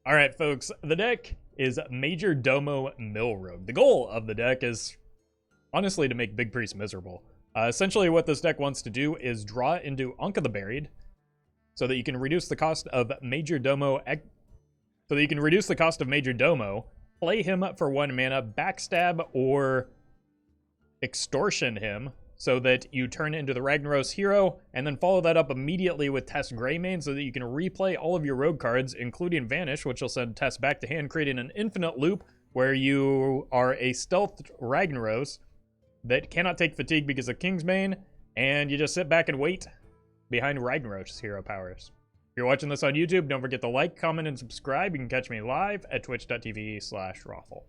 Alright, folks, the deck is Majordomo Rogue. The goal of the deck is, honestly, to make Big Priest miserable. Essentially, what this deck wants to do is draw into Anka the Buried, so that you can reduce the cost of Majordomo, play him for 1 mana, backstab or extortion him, so that you turn into the Ragnaros hero, and then follow that up immediately with Tess Greymane, so that you can replay all of your rogue cards, including Vanish, which will send Tess back to hand, creating an infinite loop where you are a stealthed Ragnaros that cannot take fatigue because of Kingsbane, and you just sit back and wait behind Ragnaros hero powers. If you're watching this on YouTube, don't forget to like, comment, and subscribe. You can catch me live at twitch.tv/Roffle.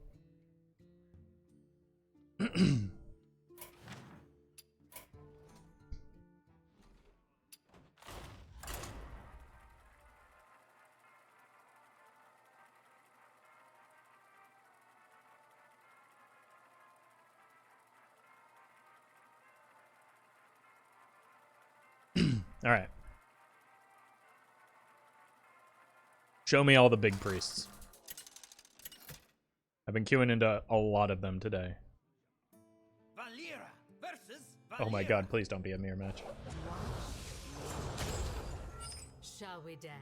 All right. Show me all the big priests. I've been queuing into a lot of them today. Oh my god, please don't be a mirror match. Shall we dance?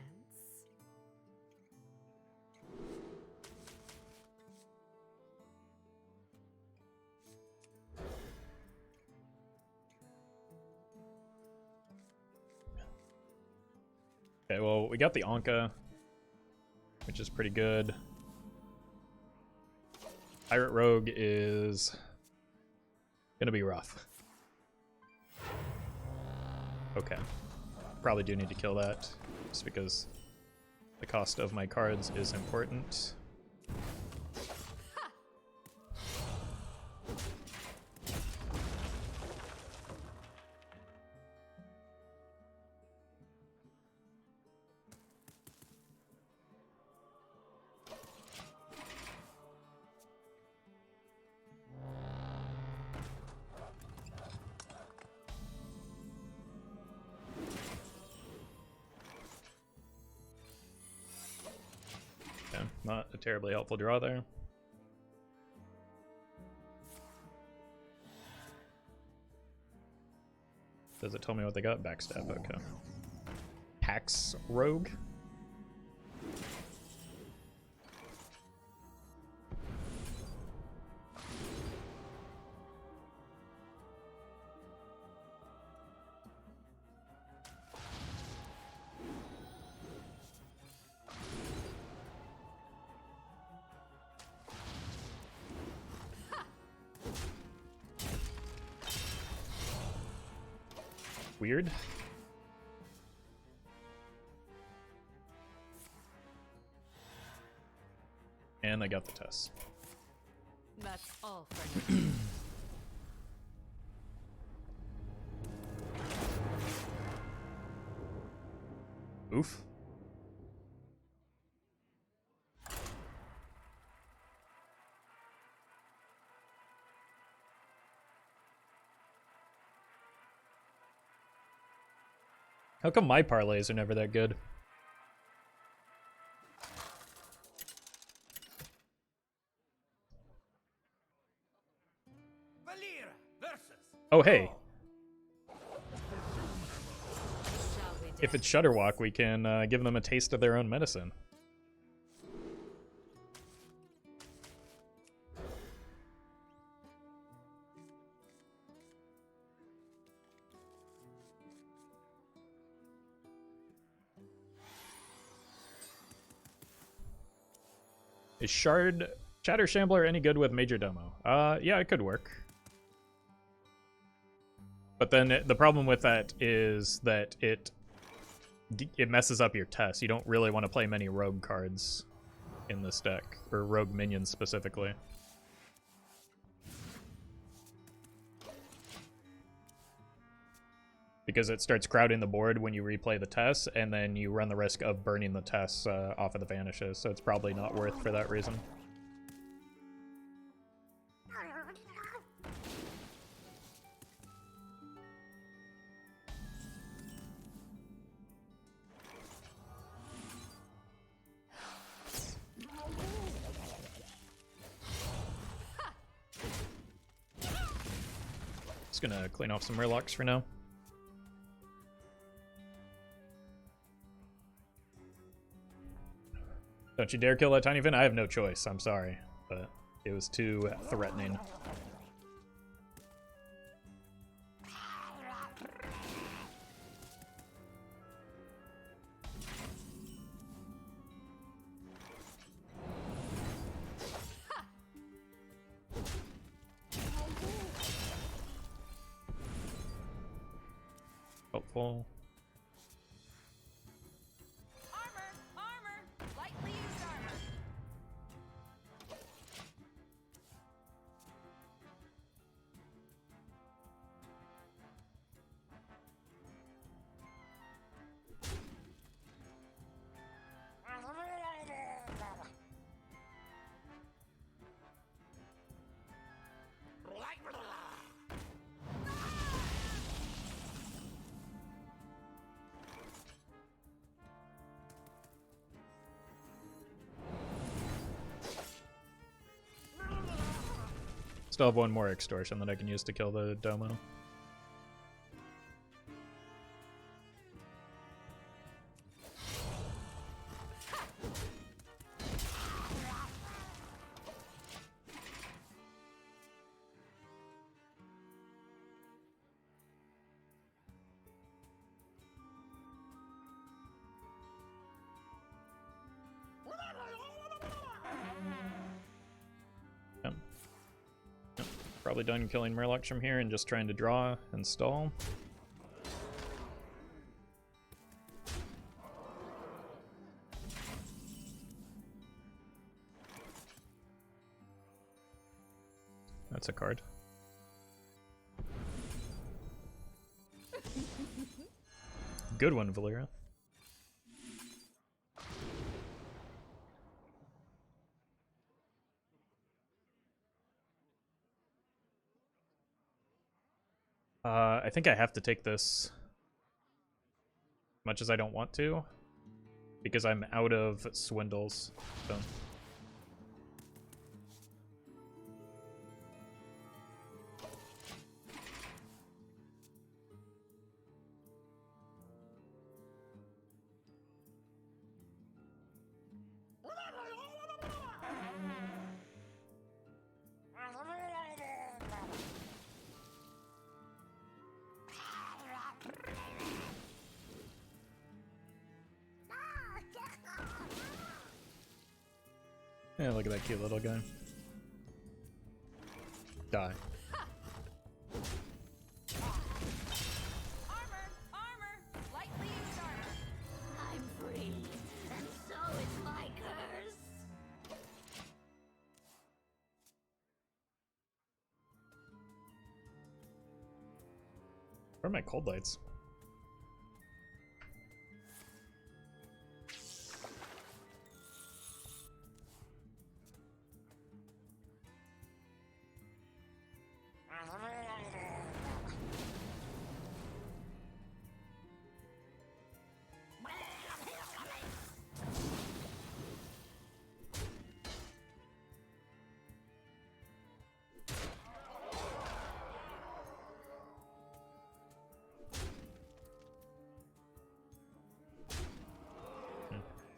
Okay, well, we got the Anka, which is pretty good. Pirate Rogue is gonna be rough. Okay. Probably do need to kill that, just because the cost of my cards is important. Not a terribly helpful draw there. Does it tell me what they got? Backstab, okay. Pax Rogue? Weird. And I got the Tess. That's all for now. Oof. How come my parlays are never that good? Oh, hey. If it's Shudderwalk, we can give them a taste of their own medicine. Is Shatter Shambler any good with Majordomo? Yeah, it could work. But then the problem with that is that it messes up your Tess. You don't really want to play many rogue cards in this deck, or rogue minions specifically. Because it starts crowding the board when you replay the Tess, and then you run the risk of burning the Tess off of the Vanishes, so it's probably not worth for that reason. Just gonna clean off some Murlocs for now. Don't you dare kill that tiny fin. I have no choice. I'm sorry, but it was too threatening. Helpful. Lightly used armor. Still have one more extortion that I can use to kill the Domo. Probably done killing Murlocs from here and just trying to draw and stall. That's a card. Good one, Valera. I think I have to take this as much as I don't want to because I'm out of Swindles. So. Yeah, look at that cute little guy. Die. Armor! Lightly used armor. I'm free, and so is my curse. Where are my cold lights?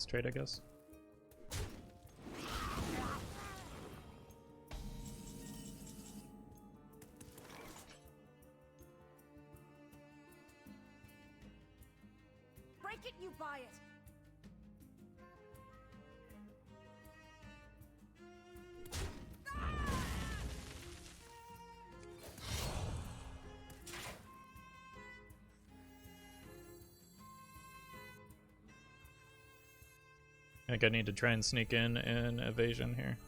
Trade, I guess. Break it, you buy it. I think I need to try and sneak in an evasion here.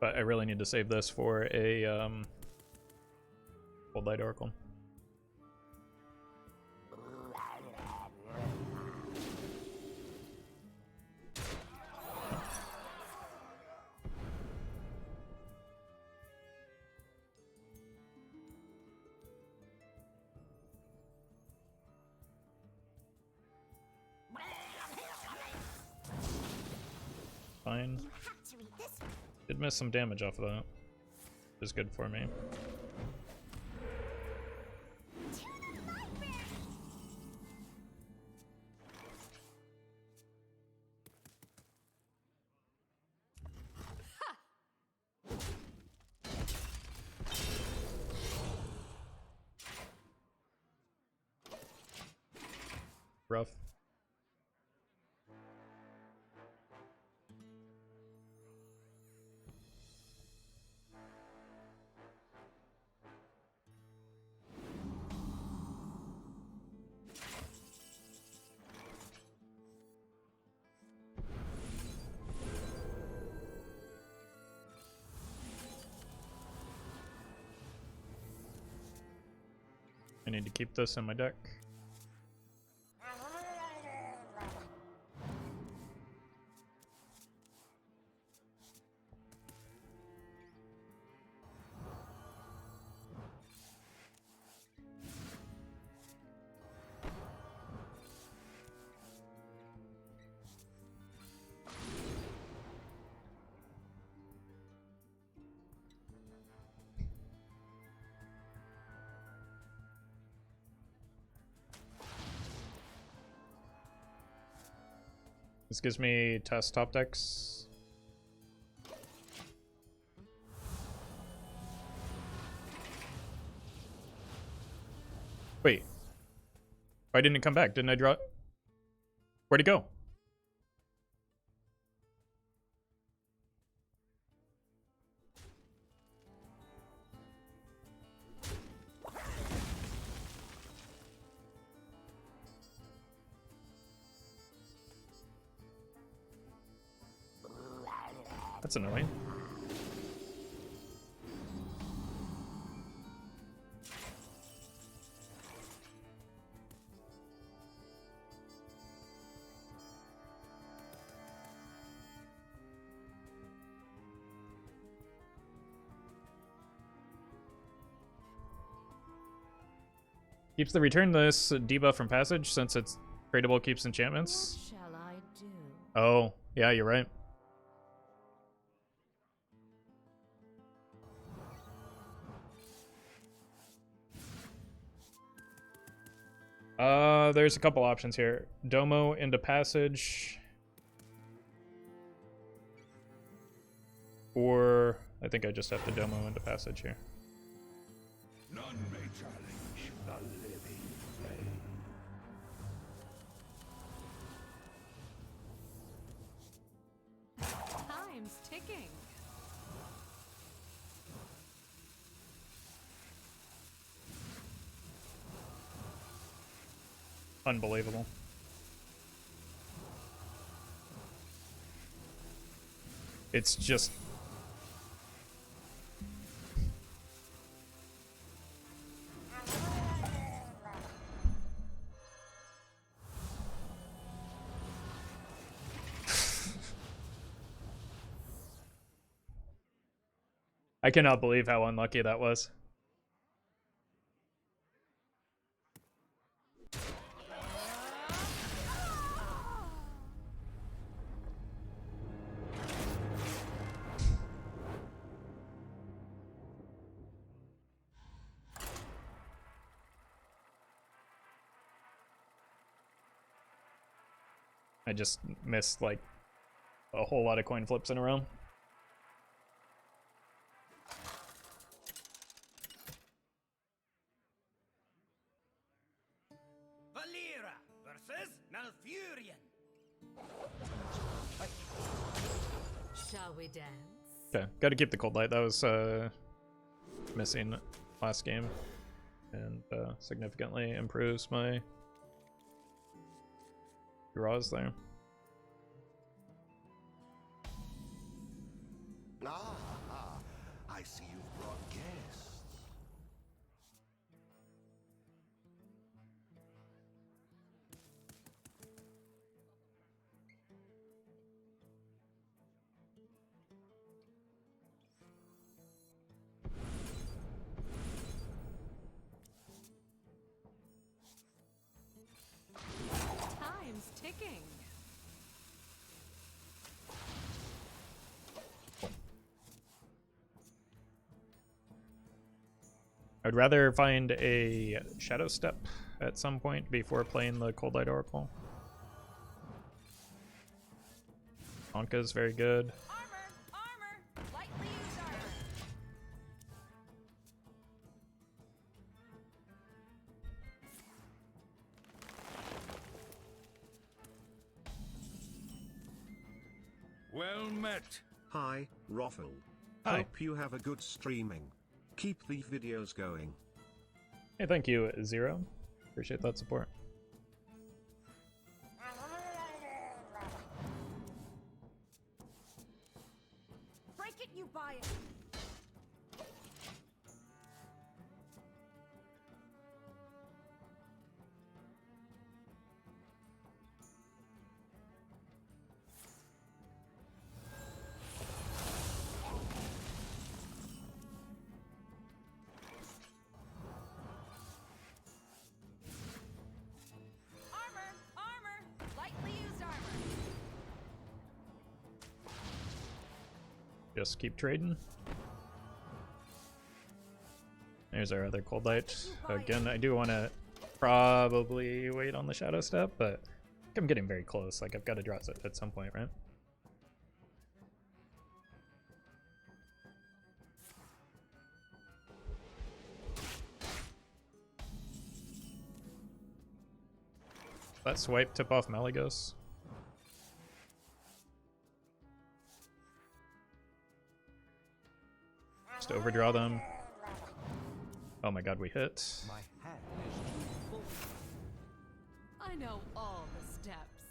But I really need to save this for a Coldlight Oracle. fine. You have to eat this. Did miss some damage off of that, which is good for me. Rough. I need to keep this in my deck. This gives me Tess top decks. Wait. Why didn't it come back? Didn't I draw? Where'd it go? That's annoying. Keeps the return this debuff from passage since it's tradable, keeps enchantments. What shall I do? Oh, yeah, you're right. There's a couple options here. Domo into passage. Or I think I just have to Domo into passage here. None may challenge the living flame. Time's ticking. Unbelievable. It's just... I cannot believe how unlucky that was. I just missed like a whole lot of coin flips in a row. Valera versus Malfurion. Shall we dance? Okay, gotta keep the Coldlight. That was missing last game, and significantly improves my draws there. Ah, I see you've brought guests. Time's ticking. I'd rather find a Shadowstep at some point before playing the Coldlight Oracle. Anka is very good. Armor! Lightly used armor! Well met. Hi, Roffle. Hi. Hope you have a good streaming. Keep the videos going. Hey, thank you, Zero. Appreciate that support. Break it, you buy it! Armor! Lightly used armor! Just keep trading. There's our other Coldlight. Again, I do want to probably wait on the Shadowstep, but I'm getting very close. Like, I've got to draw it at some point, right? That swipe tip off Malygos. Just overdraw them. Oh my god, we hit. My hand is too full. I know all the steps.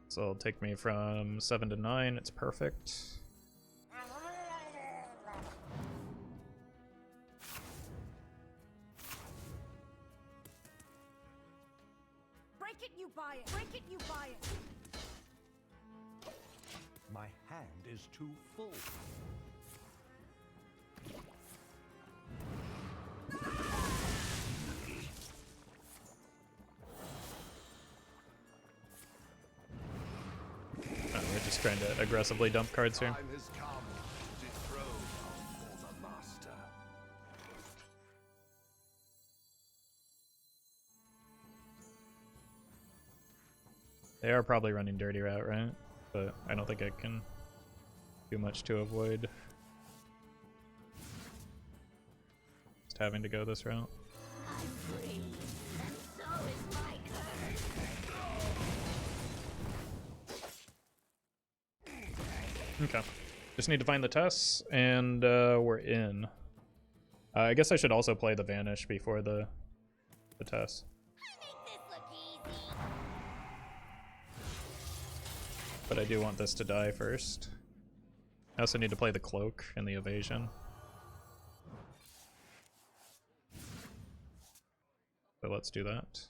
So it'll take me from 7 to 9. It's perfect. Break it, you buy it! Break it, you buy it! My hand is too full. We're just trying to aggressively dump cards here. Time has come to dethrone our former master. They are probably running dirty route, right? But I don't think I can do much to avoid just having to go this route. I'm free, and so is my curse! Okay. Just need to find the Tess, and we're in. I guess I should also play the Vanish before the Tess. I make this look easy! But I do want this to die first. I also need to play the Cloak and the Evasion. So let's do that.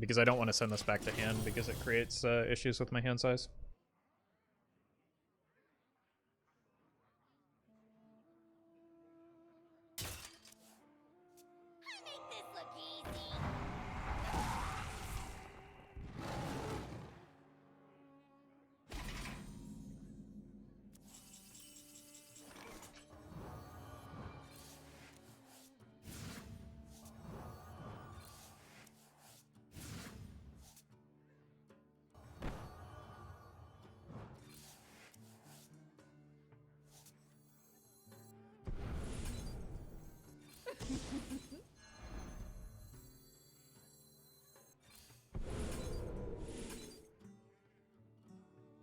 Because I don't want to send this back to hand because it creates issues with my hand size. I make this look easy!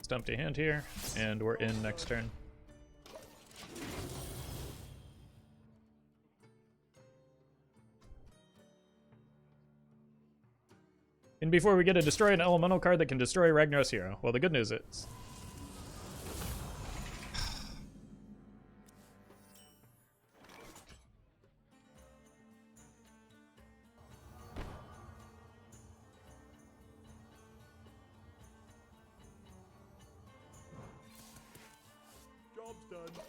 It's empty hand here, and we're in next turn. And before we get to destroy an elemental card that can destroy Ragnar's hero. Well, the good news is job's done.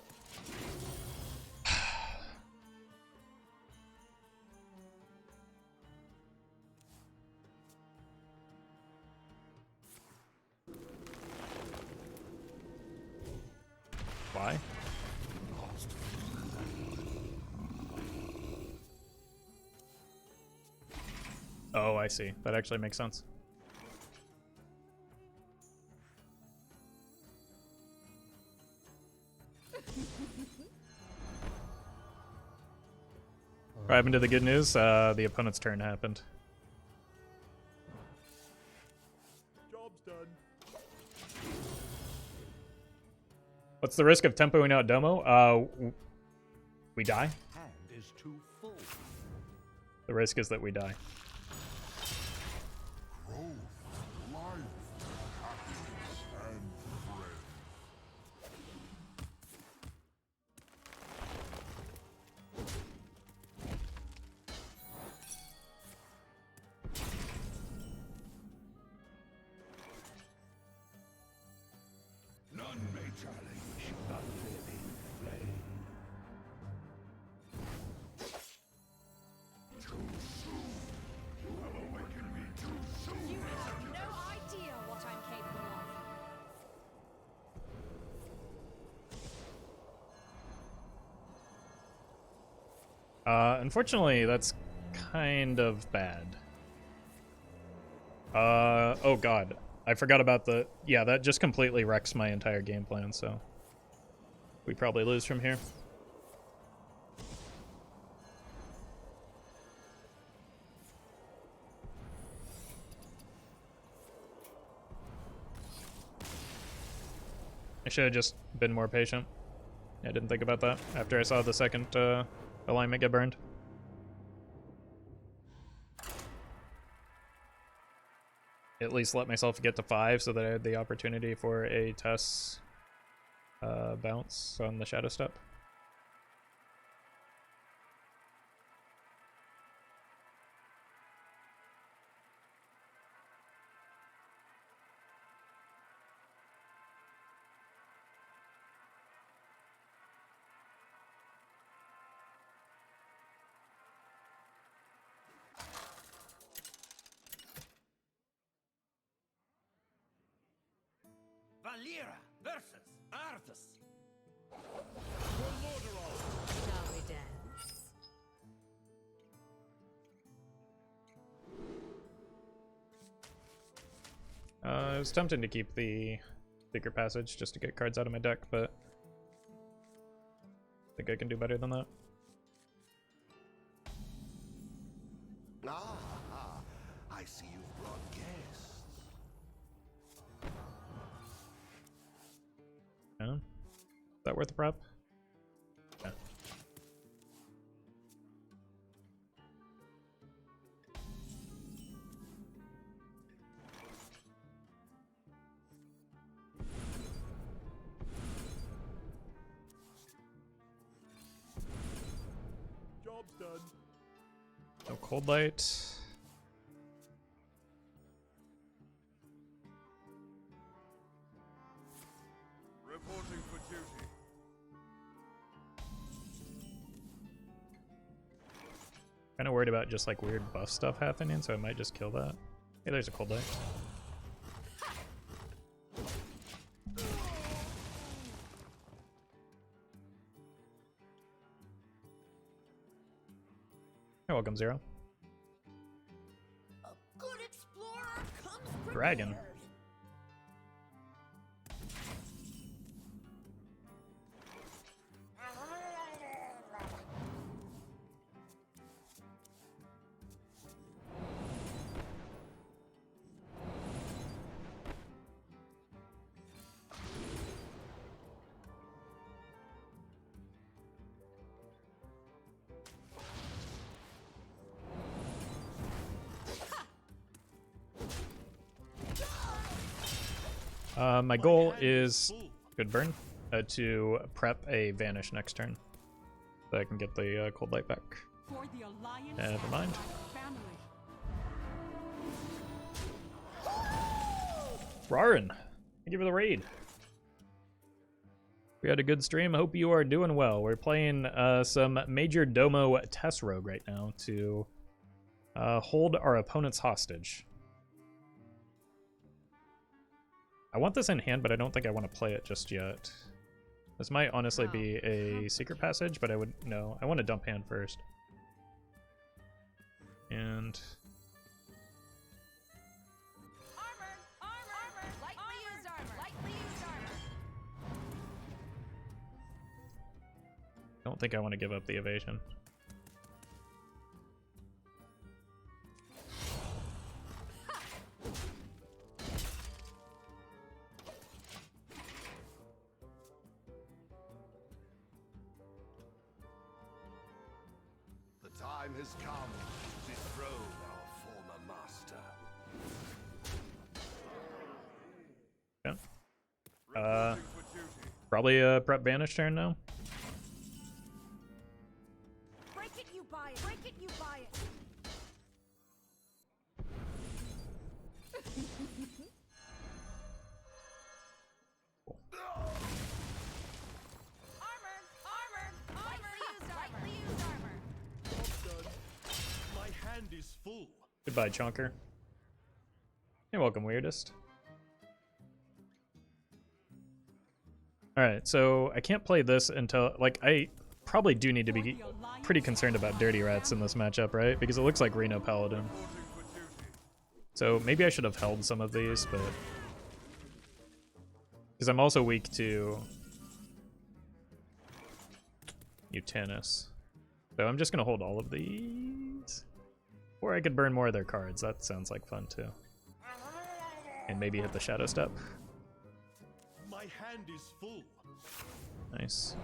Oh, I see. That actually makes sense. What happened to the good news? The opponent's turn happened. Job's done. What's the risk of tempoing out Domo? We die. Hand is too full. The risk is that we die. Growth, life, happiness, and friends. None may challenge the living flame. Too soon. You have awakened me too soon. You have no idea what I'm capable of. Unfortunately, that's kind of bad. Oh god. I forgot about the... Yeah, that just completely wrecks my entire game plan, so... We probably lose from here. I should have just been more patient. I didn't think about that after I saw the second alignment get burned. At least let myself get to 5 so that I had the opportunity for a Tess bounce on the Shadowstep. Valera versus Arthas. Shall we dance? I was tempted to keep the Secret Passage just to get cards out of my deck, but I think I can do better than that. Ah, I see you've brought guests. Yeah. Is that worth the prep? Yeah. Job's done. No Coldlight. Reporting for duty. Kind of worried about just like weird buff stuff happening, so I might just kill that. Hey, there's a Coldlight. You're welcome, Zero. A good explorer comes prepared. Dragon. My goal is, good burn, to prep a Vanish next turn, so I can get the Coldlight back. For the Alliance Never mind. family. Rarin, thank you for the raid. We had a good stream. Hope you are doing well. We're playing some Majordomo Tess Rogue right now to hold our opponents hostage. I want this in hand, but I don't think I want to play it just yet. This might honestly be a Secret Passage, but I would... No, I want to dump hand first. And Don't think I want to give up the evasion. The time has come to dethrone our former master. Yeah. Reporting for duty. Probably prep Vanish turn now. Break it, you buy it. Break it, you buy it. Lightly used armor. Job's done. My hand is full. Goodbye, Chonker. You're welcome, Weirdest. Alright, so I can't play this until, like, I probably do need to be pretty concerned about Dirty Rats in this matchup, right? Because it looks like Reno Paladin. Reporting for duty. So maybe I should have held some of these, but... Because I'm also weak to... Mutanus. So I'm just going to hold all of these. Or I could burn more of their cards. That sounds like fun, too. And maybe hit the Shadowstep. My hand is full. Nice.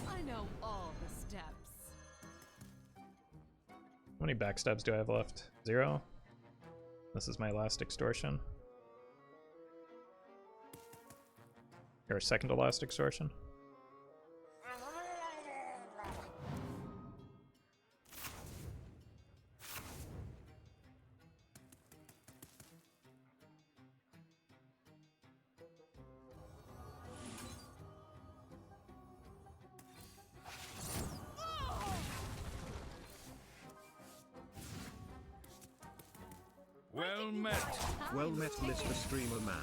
I know all the steps. How many backstabs do I have left? 0? This is my last extortion. Or second to last extortion. Well met. Well met, Mr. Streamer Man.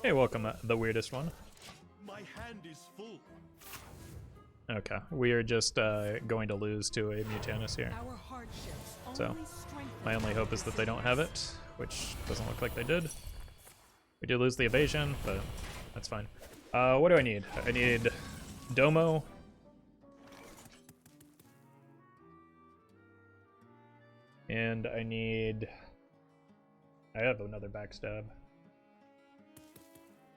Hey, welcome, the weirdest one. My hand is full. Okay, we are just going to lose to a Mutanus here. Our hardships So, only strengthen my only hope is that they don't have it, which doesn't look like they did. We did lose the evasion, but that's fine. What do I need? I need Domo. And I need... I have another backstab.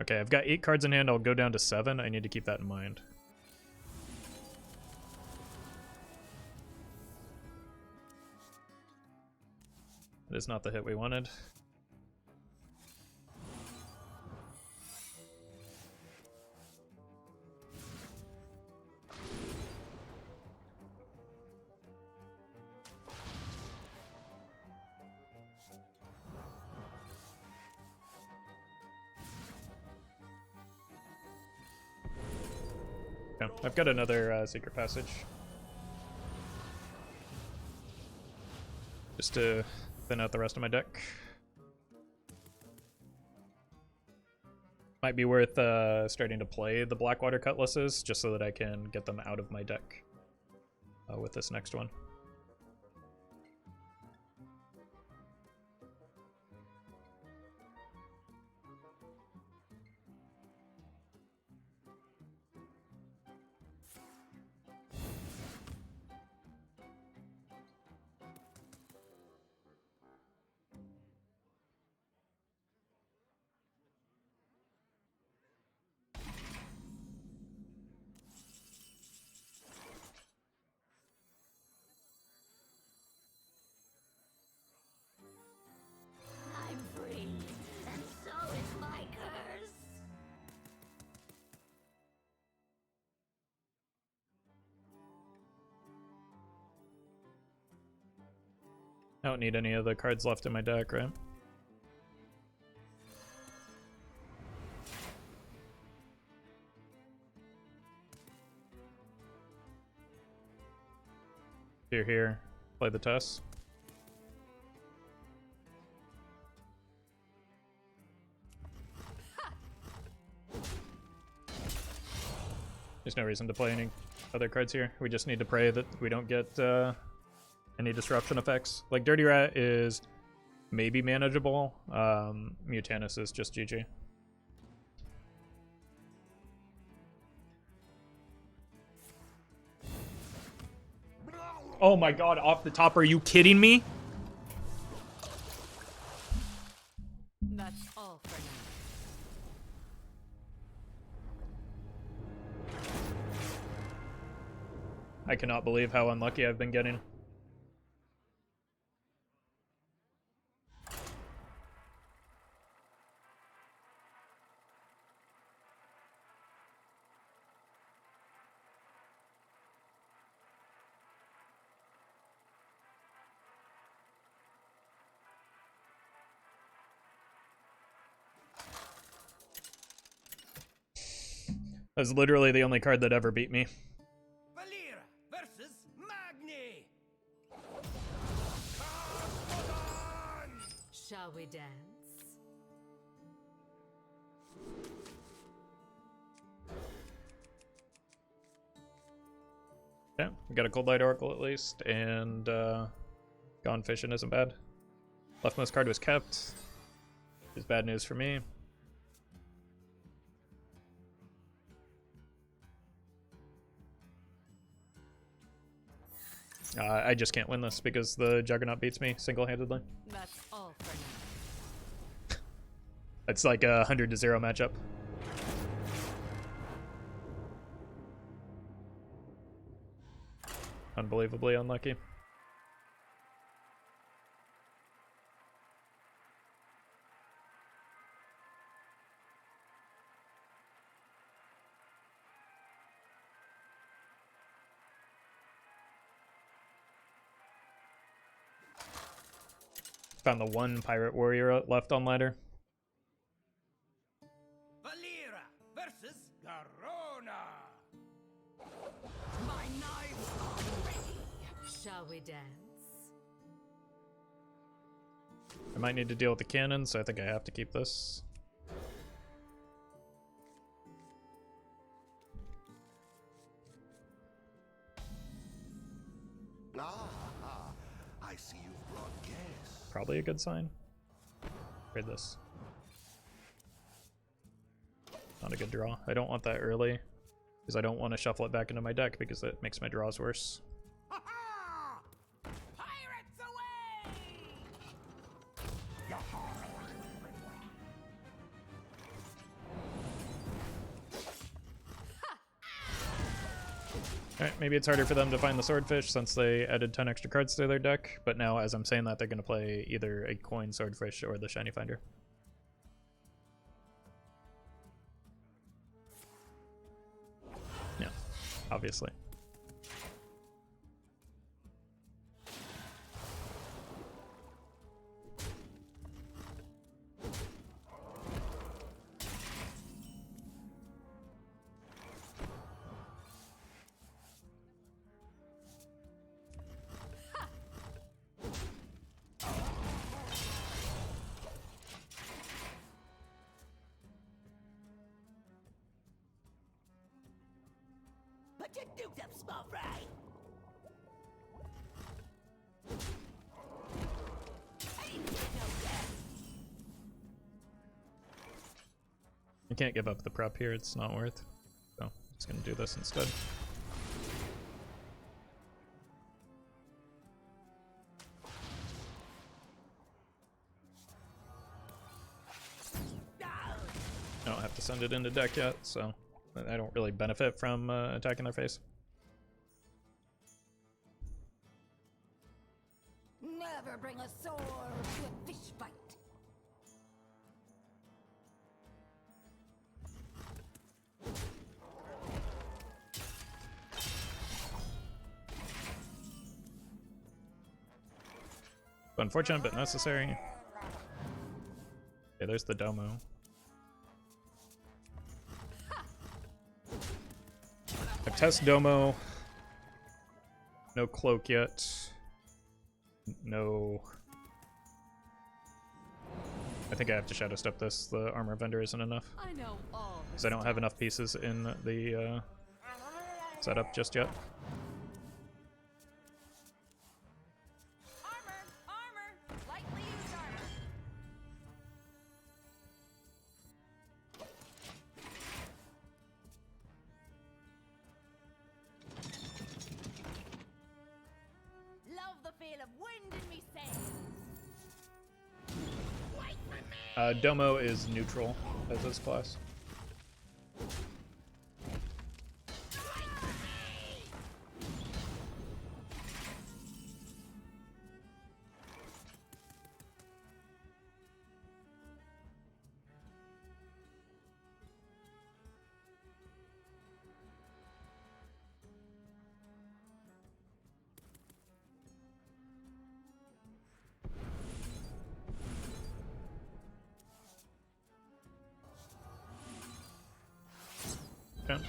Okay, I've got 8 cards in hand. I'll go down to 7. I need to keep that in mind. That is not the hit we wanted. Okay, I've got another secret passage. Just to thin out the rest of my deck. Might be worth starting to play the Blackwater Cutlasses just so that I can get them out of my deck with this next one. I'm free, and so is my curse. I don't need any of the cards left in my deck, right? You're here. Play the Tess. There's no reason to play any other cards here. We just need to pray that we don't get any disruption effects. Like, Dirty Rat is maybe manageable. Mutanus is just GG. Oh my god, off the top, are you kidding me? That's all for now. I cannot believe how unlucky I've been getting. That's literally the only card that ever beat me. Valera versus Magni. Shall we dance? Yeah, we got a Coldlight Oracle at least, and Gone Fishin isn't bad. Leftmost card was kept. Is bad news for me. I just can't win this because the Juggernaut beats me single-handedly. That's all for now. It's like a 100-0 matchup. Unbelievably unlucky. Found the one pirate warrior left on ladder. Valera versus Garona. My knives are ready. Shall we dance? I might need to deal with the cannon, so I think I have to keep this. I see you've brought gas. Probably a good sign. Trade this. Not a good draw. I don't want that early, because I don't want to shuffle it back into my deck because it makes my draws worse. Ha-ha! Pirates away! Alright, maybe it's harder for them to find the Swordfish since they added 10 extra cards to their deck, but now as I'm saying that, they're going to play either a Coin Swordfish or the Shiny Finder. Yeah, obviously. Put your dukes up, small fry. I didn't get no death. I can't give up the prep here, it's not worth. So, I'm just going to do this instead. I don't have to send it into deck yet, so I don't really benefit from attacking their face. Never bring a sword to a fish fight. Unfortunate, but necessary. Okay, there's the Domo. I've tested Domo. No Cloak yet. No. I think I have to Shadowstep this. The armor vendor isn't enough. I know all. Because I don't have enough pieces in the setup just yet. Armor! Armor! Lightly used armor. Domo is neutral as this class. Okay.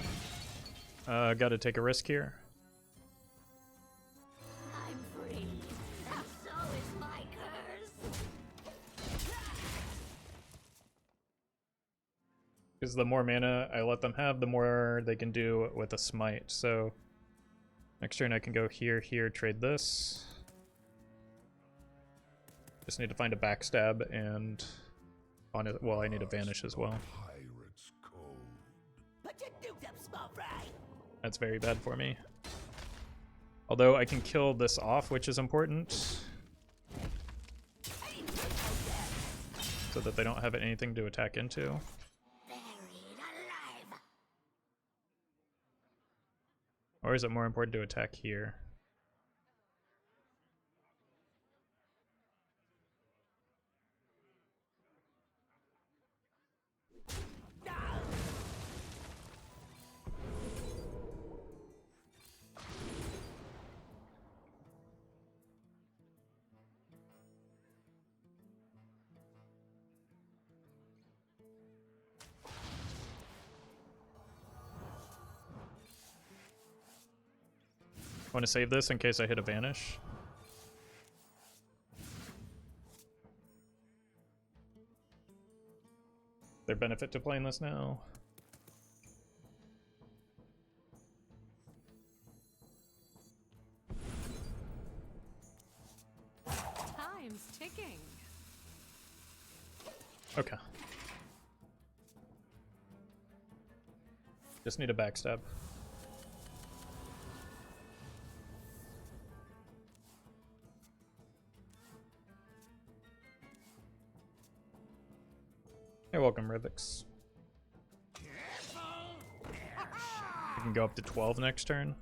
Gotta take a risk here. I'm free, and so is my curse. Because the more mana I let them have, the more they can do with a smite. So next turn I can go here, here, trade this. Just need to find a backstab and on it. Well, I need a vanish as well. Pirate's code. Put your dukes up, small fry. That's very bad for me. Although I can kill this off, which is important. So that they don't have anything to attack into. Buried alive. Or is it more important to attack here? Want to save this in case I hit a vanish? There benefit to playing this now? Time's ticking. Okay. Just need a backstab. You're welcome, Rivix. You can go up to 12 next turn.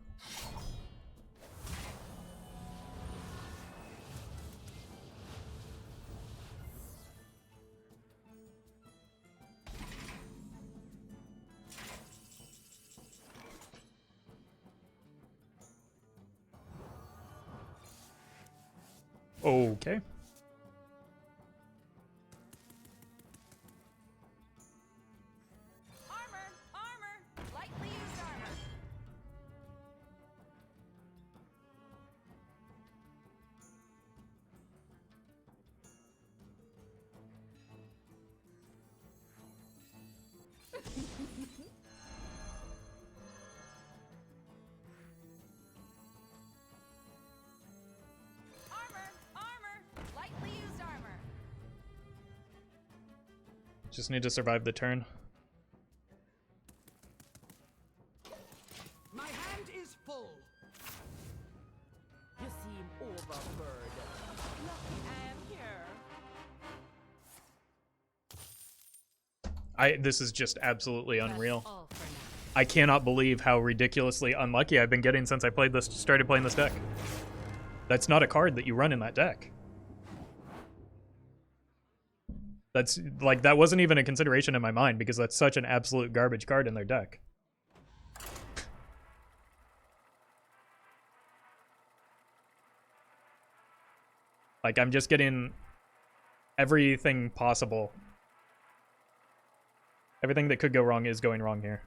Okay. Armor! Lightly used armor. Armor! Lightly used armor. Just need to survive the turn. My hand is full. You seem overburdened. Lucky I am here. This is just absolutely unreal. That's all for now. I cannot believe how ridiculously unlucky I've been getting since I started playing this deck. That's not a card that you run in that deck. That's like, that wasn't even a consideration in my mind because that's such an absolute garbage card in their deck. Like, I'm just getting everything possible. Everything that could go wrong is going wrong here.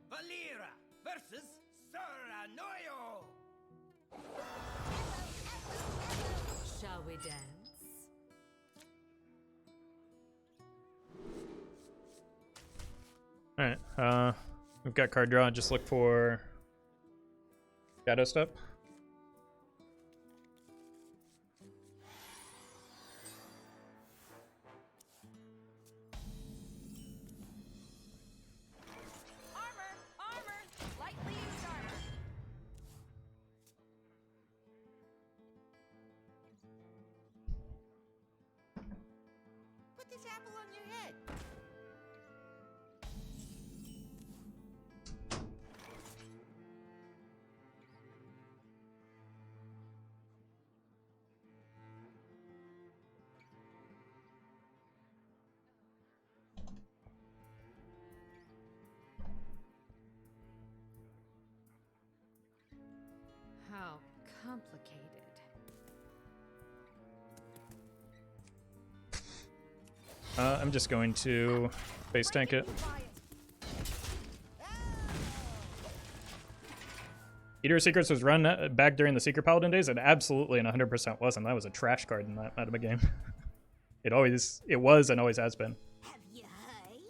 Valera versus Soranoyo. Shall we dance? Alright, we've got card draw. Just look for Shadowstep. Put this apple on your head. How complicated. I'm just going to base tank it. Eater of Secrets was run back during the Secret Paladin days. It absolutely and 100% wasn't. That was a trash card in that meta game. It was and always has been. Have you heard?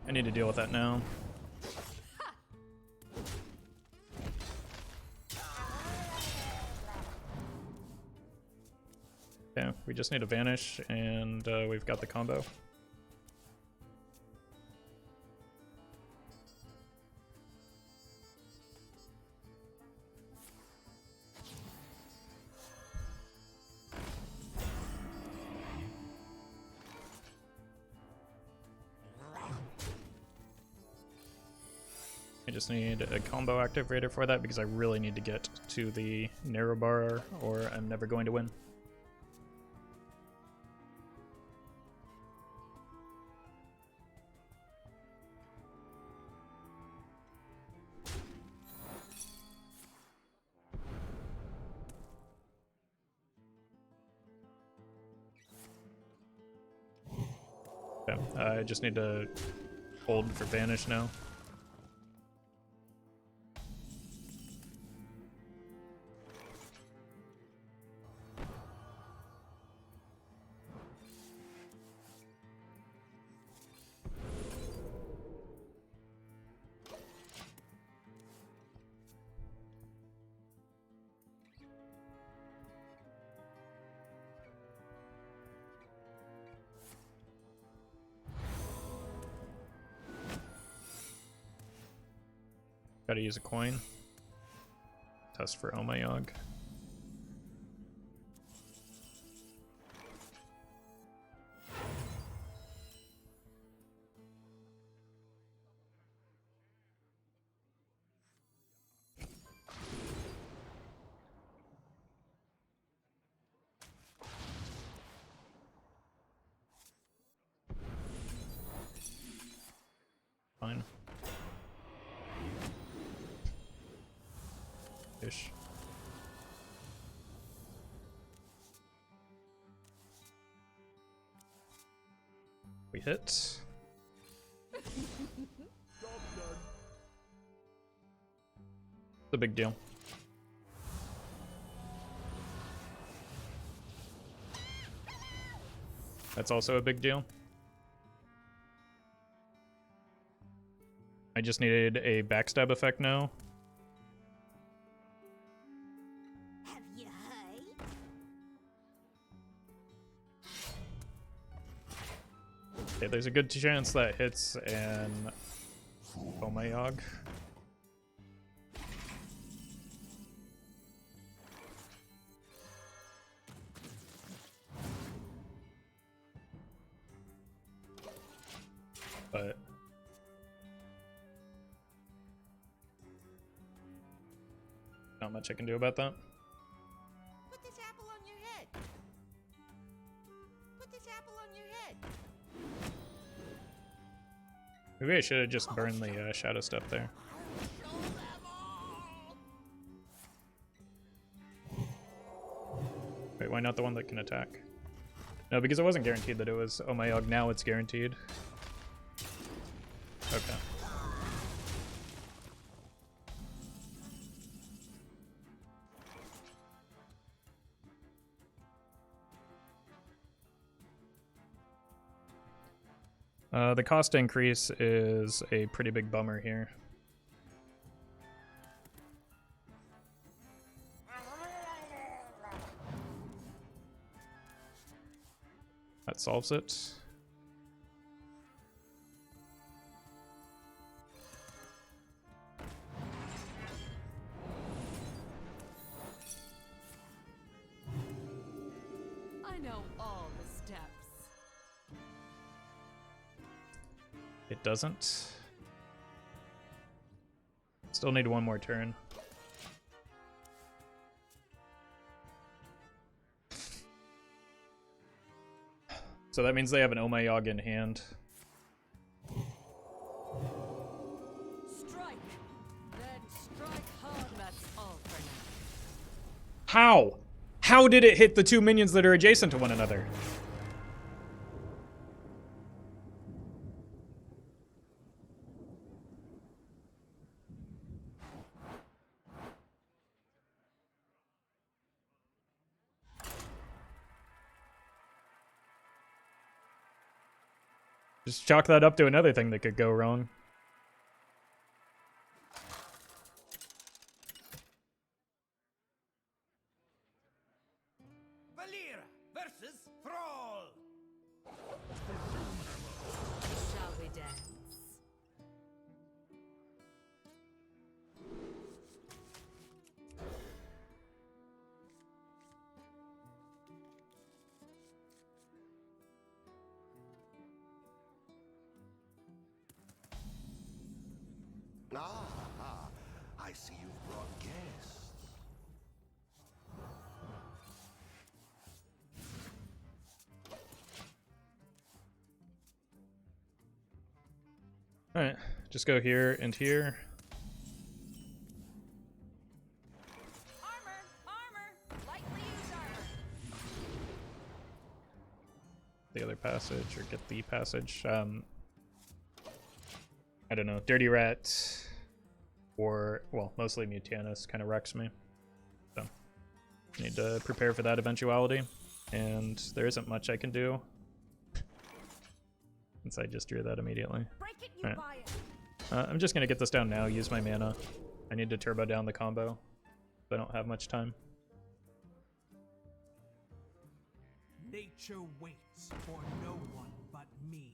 I need to deal with that now. Okay, we just need a Vanish, and we've got the combo. I just need a combo activator for that because I really need to get to the narrow bar or I'm never going to win. Okay, I just need to hold for Vanish now. Gotta use a coin. Test for Omayog. Fine. Ish. We hit. It's a big deal. That's also a big deal. I just needed a backstab effect now. Have you heard? Okay, there's a good chance that hits an Omayog. But not much I can do about that. Put this apple on your head. Put this apple on your head. Maybe I should have just burned the Shadowstep there. Wait, why not the one that can attack? No, because it wasn't guaranteed that it was Omayog. Now it's guaranteed. Okay. The cost increase is a pretty big bummer here. That solves it. I know all the steps. It doesn't. Still need one more turn. So that means they have an Omayog in hand. Strike. Then strike hard. That's all for now. How? How did it hit the two minions that are adjacent to one another? Just chalk that up to another thing that could go wrong. Valir versus Thrall. Shall we dance? Ah, I see you've brought guests. Alright, just go here and here. Armor! Armor! Lightly used armor! The other passage, or get the passage. I don't know, Dirty Rat, or, well, mostly Mutanus kind of wrecks me. So, need to prepare for that eventuality. And there isn't much I can do, since I just drew that immediately. Break it, you Alright. buy it! I'm just gonna get this down now, use my mana. I need to turbo down the combo, so I don't have much time. Nature waits for no one but me.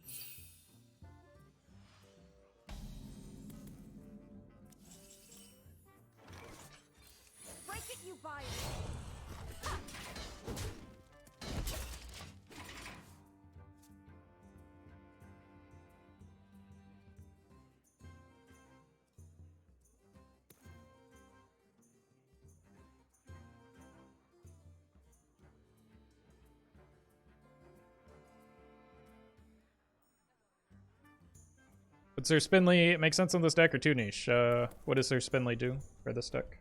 Break it, you buy it! Would Sir Spinley make sense on this deck or too niche? What does Sir Spinley do for this deck?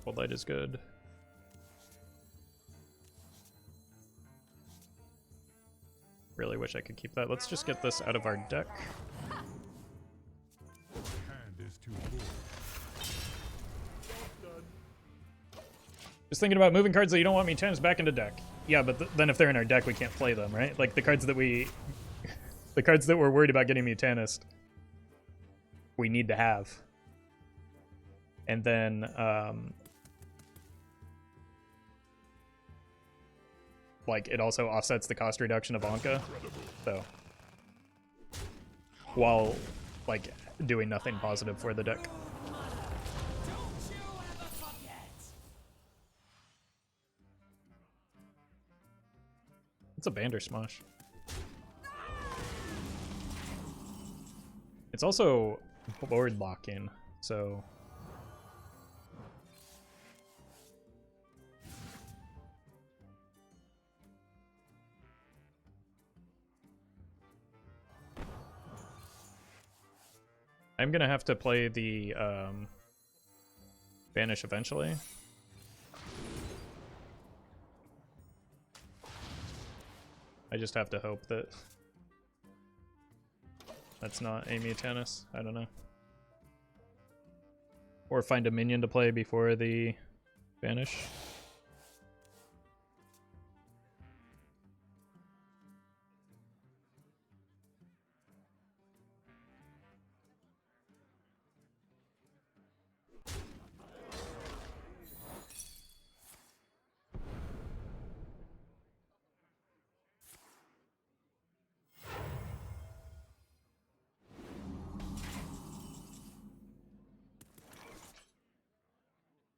Coldlight is good. Really wish I could keep that. Let's just get this out of our deck. Hand is too full. Just thinking about moving cards that you don't want Mutanus back into deck. Yeah, but then if they're in our deck, we can't play them, right? Like the cards that we... the cards that we're worried about getting Mutanus, we need to have. And then, like, it also offsets the cost reduction of Anka, so... while, like, doing nothing positive for the deck. It's a Bandersmash. It's also board lock-in, so... I'm gonna have to play the Vanish eventually. I just have to hope that that's not a Mutanus. I don't know. Or find a minion to play before the Vanish.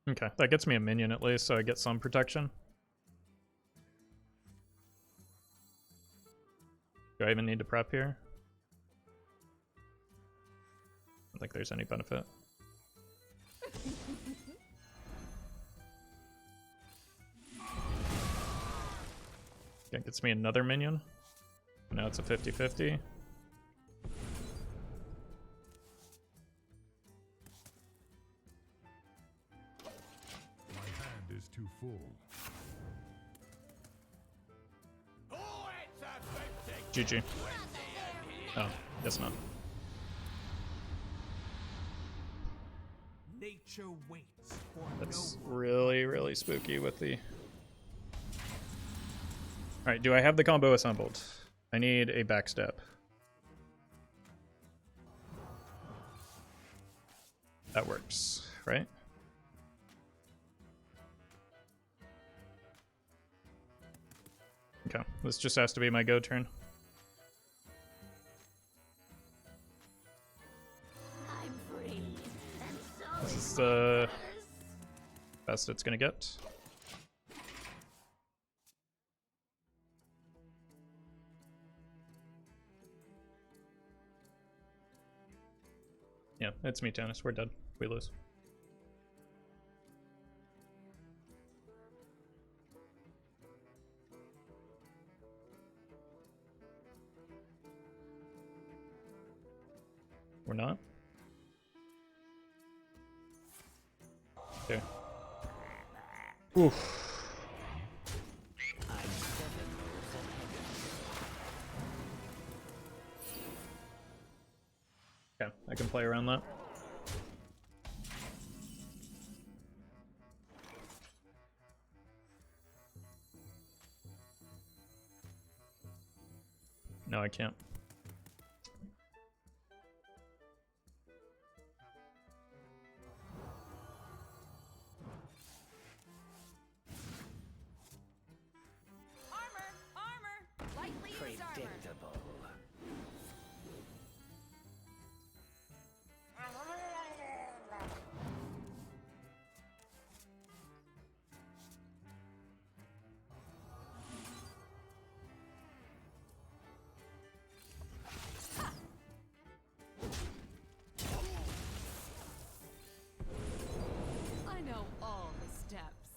Okay, that gets me a minion at least, so I get some protection. Do I even need to prep here? I don't think there's any benefit. Okay, gets me another minion. Now it's a 50-50. Is too full. GG. Oh, guess not. Nature waits for That's no one. really, really spooky with the... Alright, do I have the combo assembled? I need a backstab. That works, right? Okay, this just has to be my go turn. I'm free, and so This is is my the curse. best it's gonna get. Yeah, it's me, Tannis. We're dead. We lose. We're not? Okay. Oof. Okay, I can play around that. No, I can't. Armor! Lightly used armor. I know all the steps.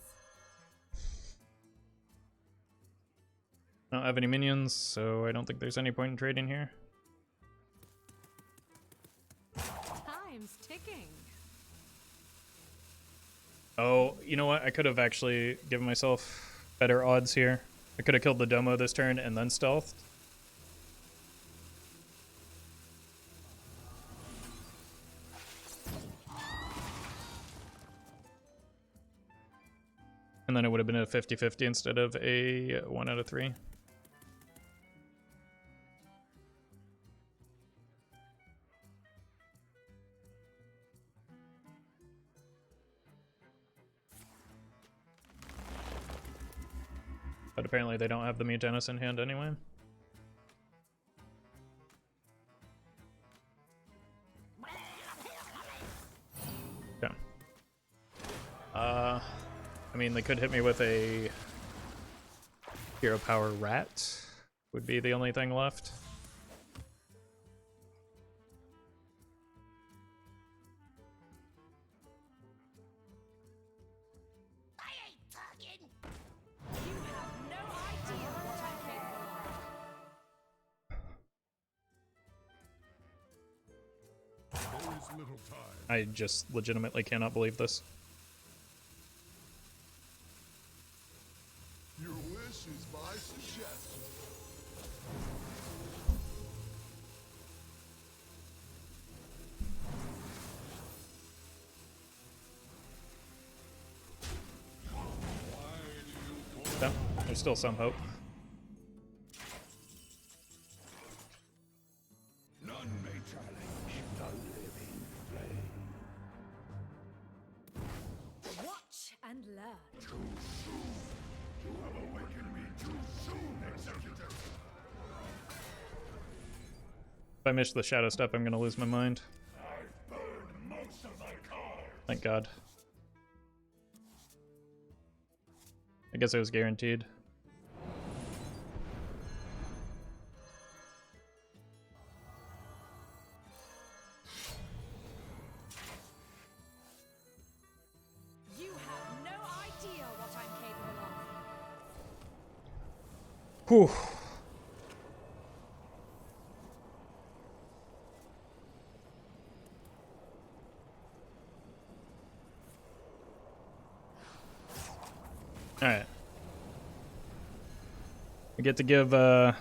I don't have any minions, so I don't think there's any point in trading here. Time's ticking. Oh, you know what? I could have actually given myself better odds here. I could have killed the Domo this turn and then stealthed. And then it would have been a 50-50 instead of a 1 out of 3. But apparently they don't have the Mutanis in hand anyway. Okay. I mean, they could hit me with a Hero Power Rat. Would be the only thing left. I ain't talking. You have no idea what I'm capable of. There is little time. I just legitimately cannot believe this. Your wish is my suggestion. No, there's still some hope. None may challenge the living flame. Watch and learn. You have awakened me too soon, Executor. If I miss the Shadowstep, I'm gonna lose my mind. I've burned most of my cards. Thank God. guess it was guaranteed. You have no idea what I'm capable of. Whew. Alright. We get to give the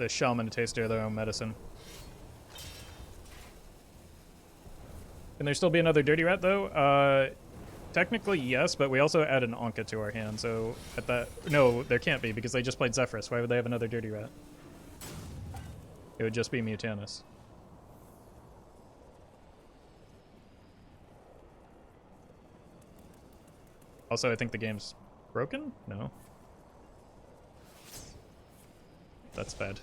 shaman a taste of their own medicine. Can there still be another dirty rat though? Technically yes, but we also add an Anka to our hand, so at that no, there can't be because they just played Zephyrus. Why would they have another dirty rat? It would just be Mutanus. Also, I think the game's broken? No. That's bad.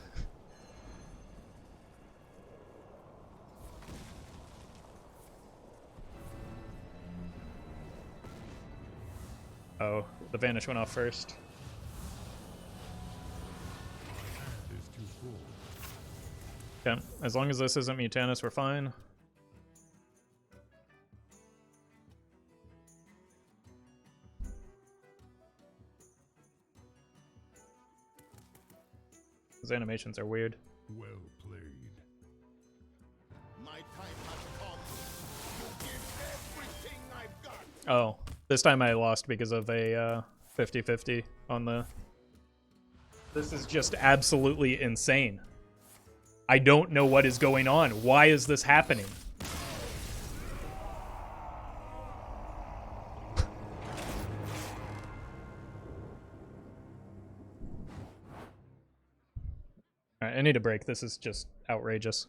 Oh, the Vanish went off first. Hand is too full. Okay, as long as this isn't Mutanus, we're fine. Those animations are weird. Well played. My time has come. You give everything I've got. Oh, this time I lost because of a 50-50 on the... This is just absolutely insane. I don't know what is going on. Why is this happening? Alright, I need a break. This is just outrageous.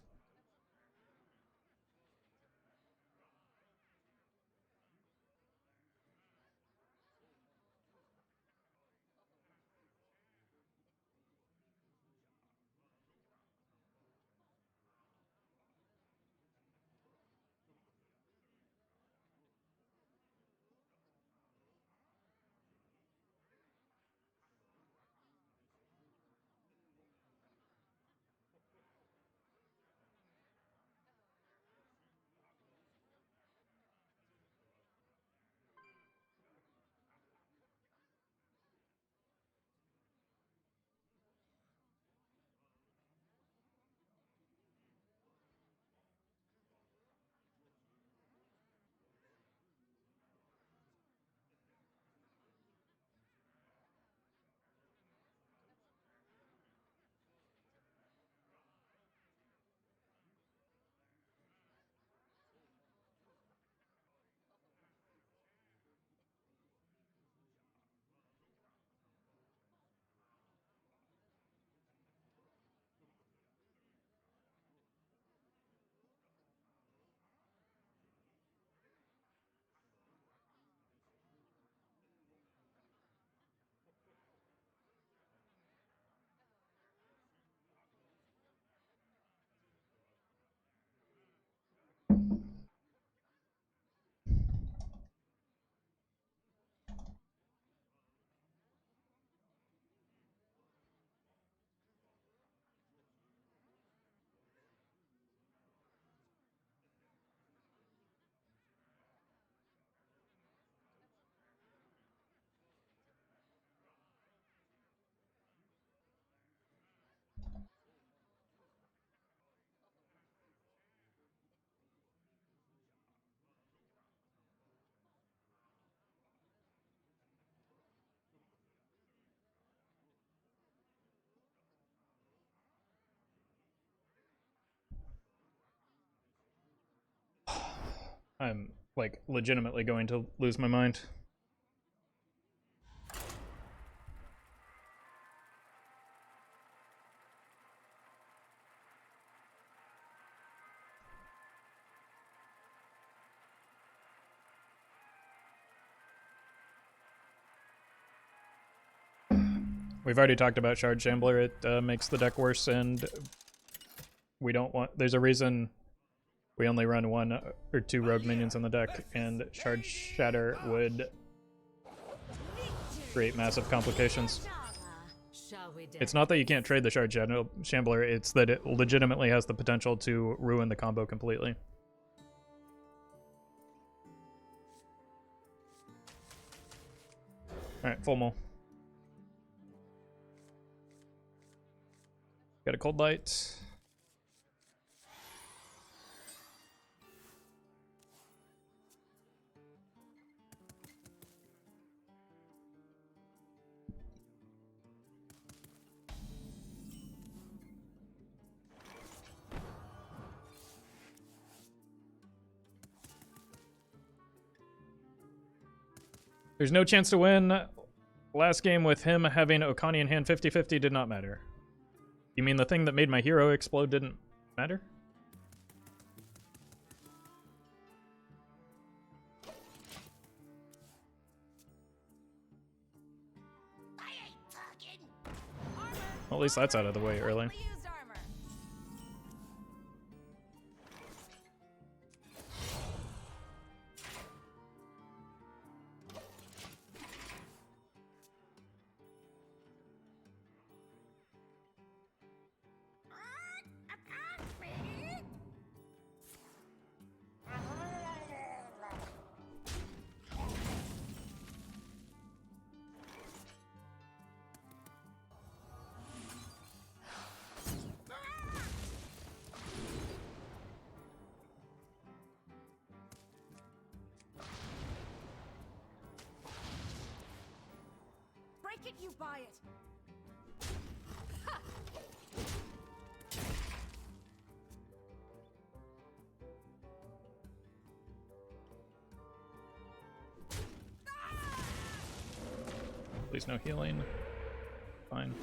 I'm, like, legitimately going to lose my mind. We've already talked about Shard Shambler. It makes the deck worse, and we don't want... There's a reason we only run 1 or 2 rogue minions on the deck, and Shard Shatter would create massive complications. Shall we dance? It's not that you can't trade the Shard Shambler, it's that it legitimately has the potential to ruin the combo completely. Alright, full mull. Got a Cold Light. There's no chance to win. Last game with him having Okani in hand 50-50 did not matter. You mean the thing that made my hero explode didn't matter? I ain't talking. Well, at least that's out of the way early. Used armor. Break it, you buy it. Please no healing. Fine.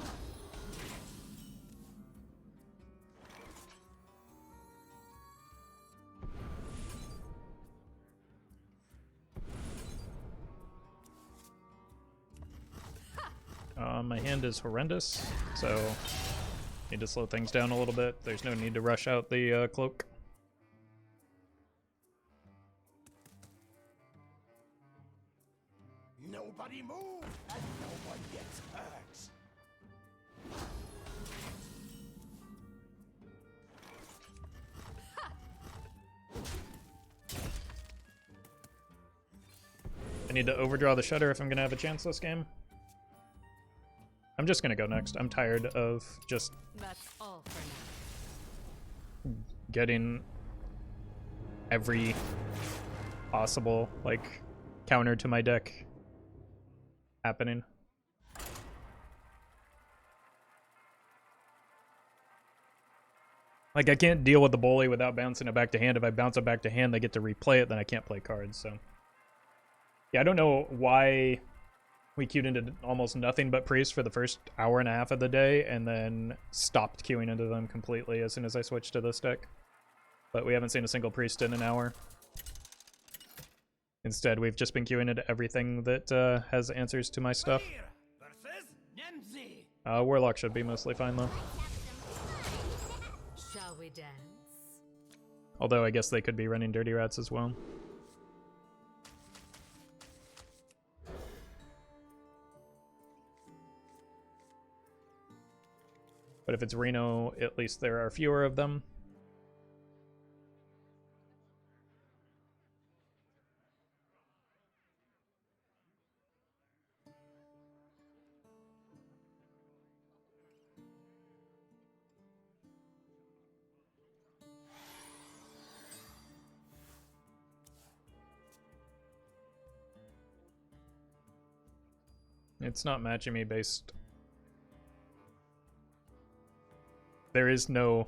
My hand is horrendous, so need to slow things down a little bit. There's no need to rush out the cloak. Nobody move, and no one gets hurt. I need to overdraw the shutter if I'm gonna have a chance this game. I'm just gonna go next. I'm tired of just That's all for now. getting every possible, like, counter to my deck happening. Like, I can't deal with the bully without bouncing it back to hand. If I bounce it back to hand, they get to replay it, then I can't play cards, so. Yeah, I don't know why we queued into almost nothing but priests for the first hour and a half of the day, and then stopped queuing into them completely as soon as I switched to this deck. But we haven't seen a single priest in an hour. Instead, we've just been queuing into everything that has answers to my stuff. Warlock should be mostly fine, though. Shall we dance? Although I guess they could be running Dirty Rats as well. But if it's Reno, at least there are fewer of them. It's not matching me based. There is no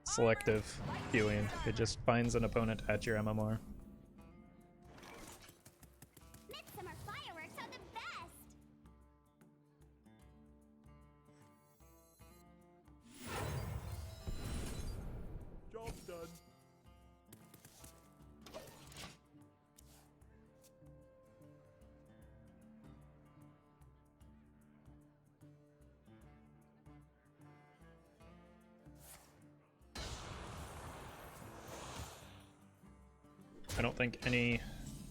selective queuing. It just finds an opponent at your MMR. Midsummer fireworks are the best. Job done. I don't think any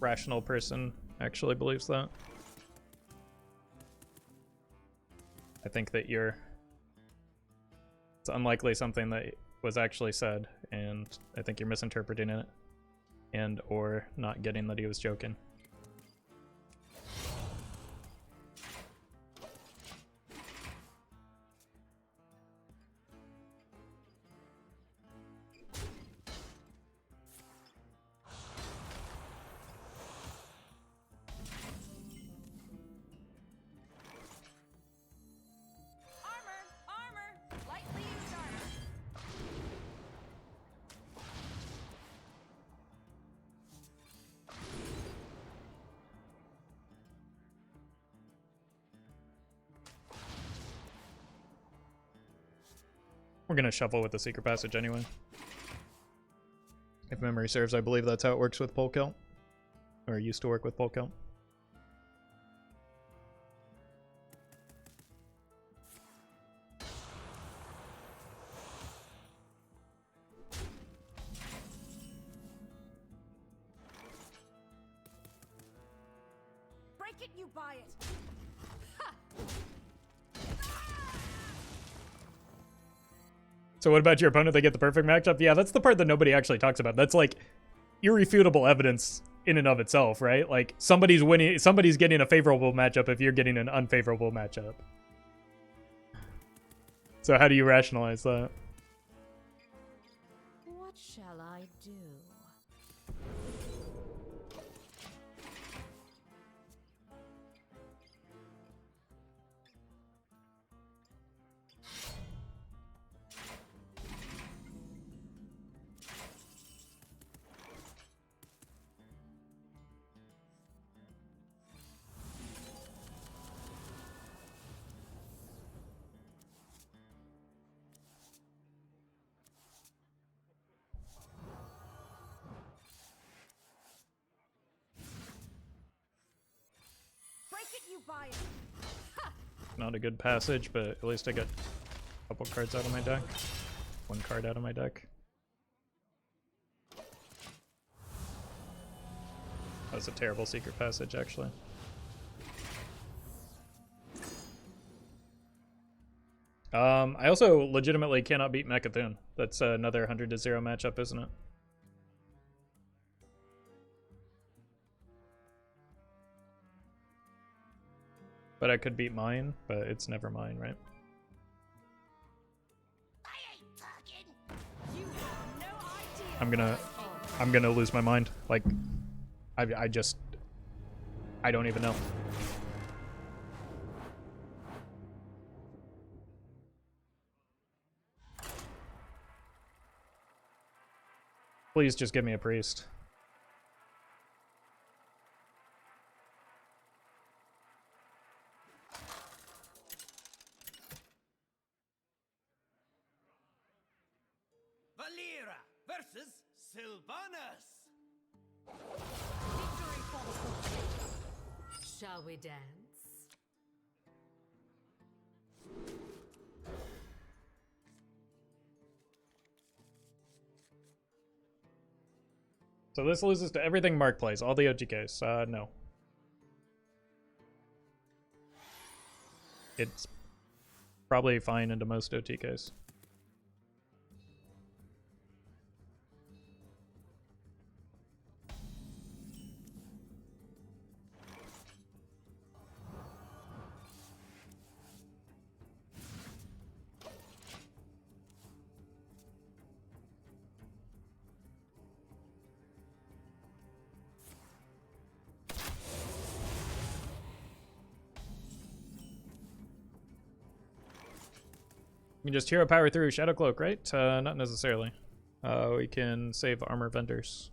rational person actually believes that. I think that it's unlikely something that was actually said, and I think you're misinterpreting it, and or not getting that he was joking. We're gonna shuffle with the secret passage anyway. If memory serves, I believe that's how it works with pull count. Or used to work with pull count. Break it, you buy it. So what about your opponent? They get the perfect matchup? Yeah, that's the part that nobody actually talks about. That's like irrefutable evidence in and of itself, right? Like somebody's winning, somebody's getting a favorable matchup if you're getting an unfavorable matchup. So how do you rationalize that? What shall I do? You buy it. Not a good passage, but at least I got a couple cards out of my deck. One card out of my deck. That was a terrible secret passage, actually. I also legitimately cannot beat Mecha'thun. That's another 100-0 matchup, isn't it? But I could beat mine, but it's never mine, right? I ain't talking. You have no idea. I'm gonna lose my mind. Like, I don't even know. Please just give me a priest. Valera versus Sylvanas. Victory for the force. Shall we dance? So this loses to everything Mark plays, all the OTKs. No. It's probably fine into most OTKs. We can just hero power through Shadow Cloak, right? Not necessarily. We can save armor vendors.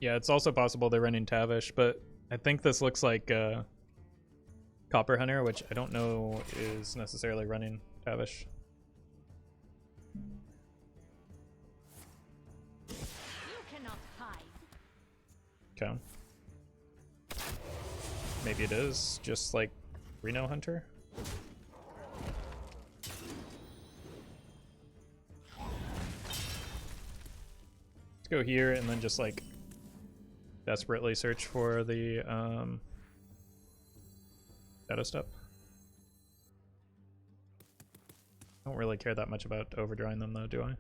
Yeah, it's also possible they're running Tavish, but I think this looks like Copper Hunter, which I don't know is necessarily running Tavish. You cannot hide. Okay. Maybe it is, just like Reno Hunter. Let's go here and then just like desperately search for the Shadowstep. I don't really care that much about overdrawing them though, do I?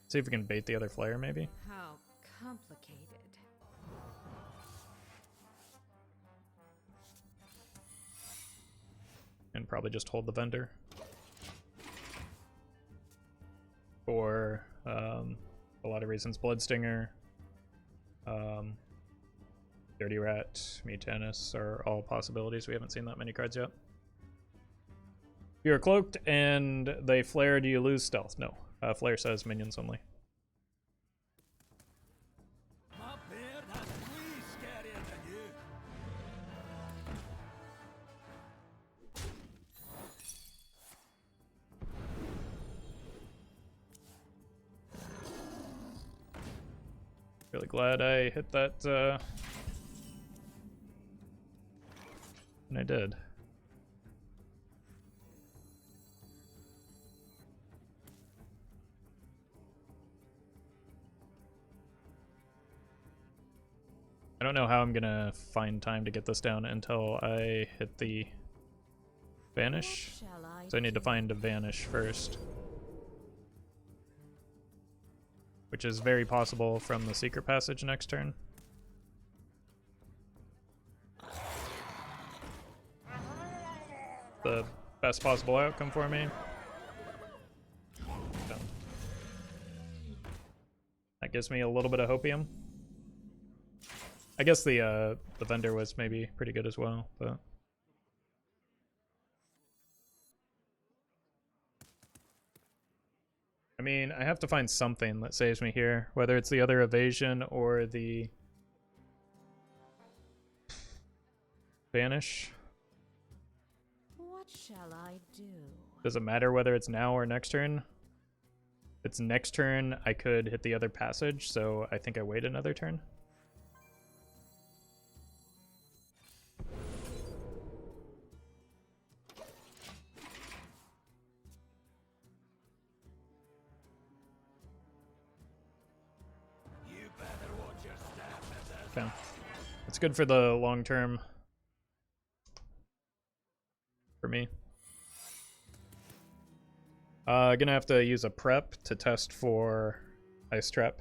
See if we can bait the other flare maybe. How complicated. And probably just hold the vendor. For a lot of reasons. Bloodstinger, Dirty Rat, Mutanus are all possibilities. We haven't seen that many cards yet. If you're cloaked and they flare, do you lose stealth? No. Flare says minions only. My beard has way scarier than you. Really glad I hit that, and I did. I don't know how I'm gonna find time to get this down until I hit the Vanish. So I need to find a Vanish first. Which is very possible from the secret passage next turn. The best possible outcome for me. So, that gives me a little bit of hopium. I guess the vendor was maybe pretty good as well, but I mean, I have to find something that saves me here, whether it's the other evasion or the Vanish. What shall I do? Does it matter whether it's now or next turn? If it's next turn, I could hit the other passage, so I think I wait another turn. Okay. It's good for the long term for me. Gonna have to use a prep to test for Ice Trap.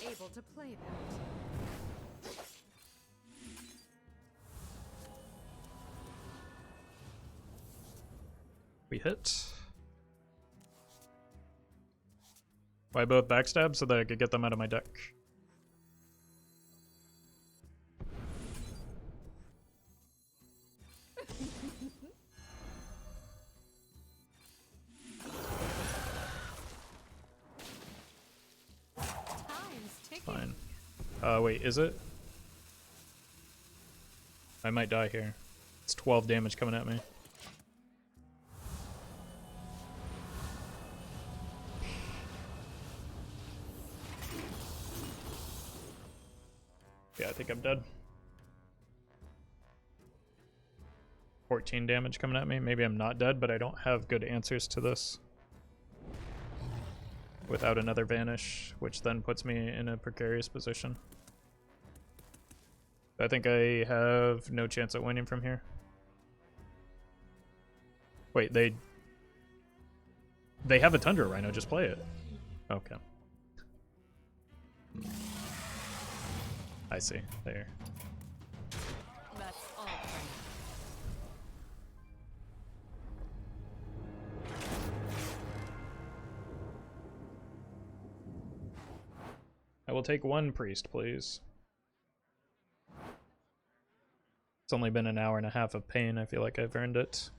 Able to play that. We hit. Why both backstab? So that I could get them out of my deck. Fine. Wait, is it? I might die here. It's 12 damage coming at me. Yeah, I think I'm dead. 14 damage coming at me. Maybe I'm not dead, but I don't have good answers to this. Without another Vanish, which then puts me in a precarious position. I think I have no chance at winning from here. Wait, they They have a Tundra Rhino, just play it. Okay. I see. There. That's all for now. I will take one priest, please. It's only been an hour and a half of pain. I feel like I've earned it.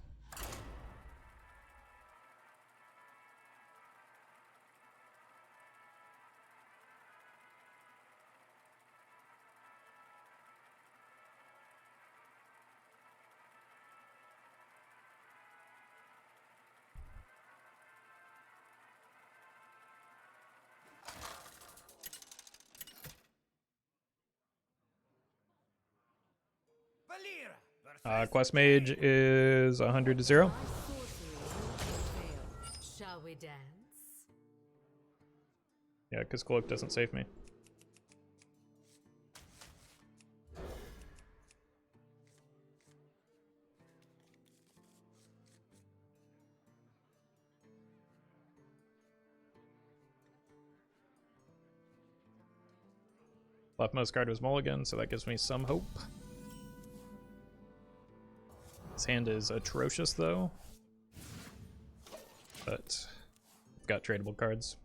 Quest Mage is 100 to 0. My sorcery will fail. Shall we dance? Yeah, because Cloak doesn't save me. Leftmost card was Mulligan, so that gives me some hope. His hand is atrocious, though. But I've got tradable cards.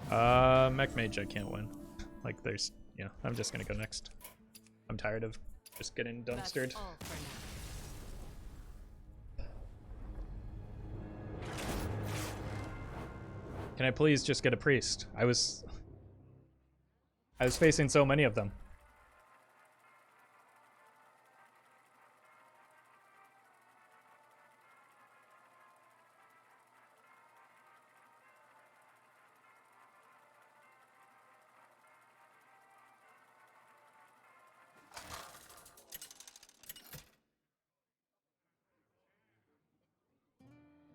Mech Mage I can't win. Like, there's... Yeah, I'm just gonna go next. I'm tired of just getting dumpstered. That's all for now. Can I please just get a priest? I was facing so many of them.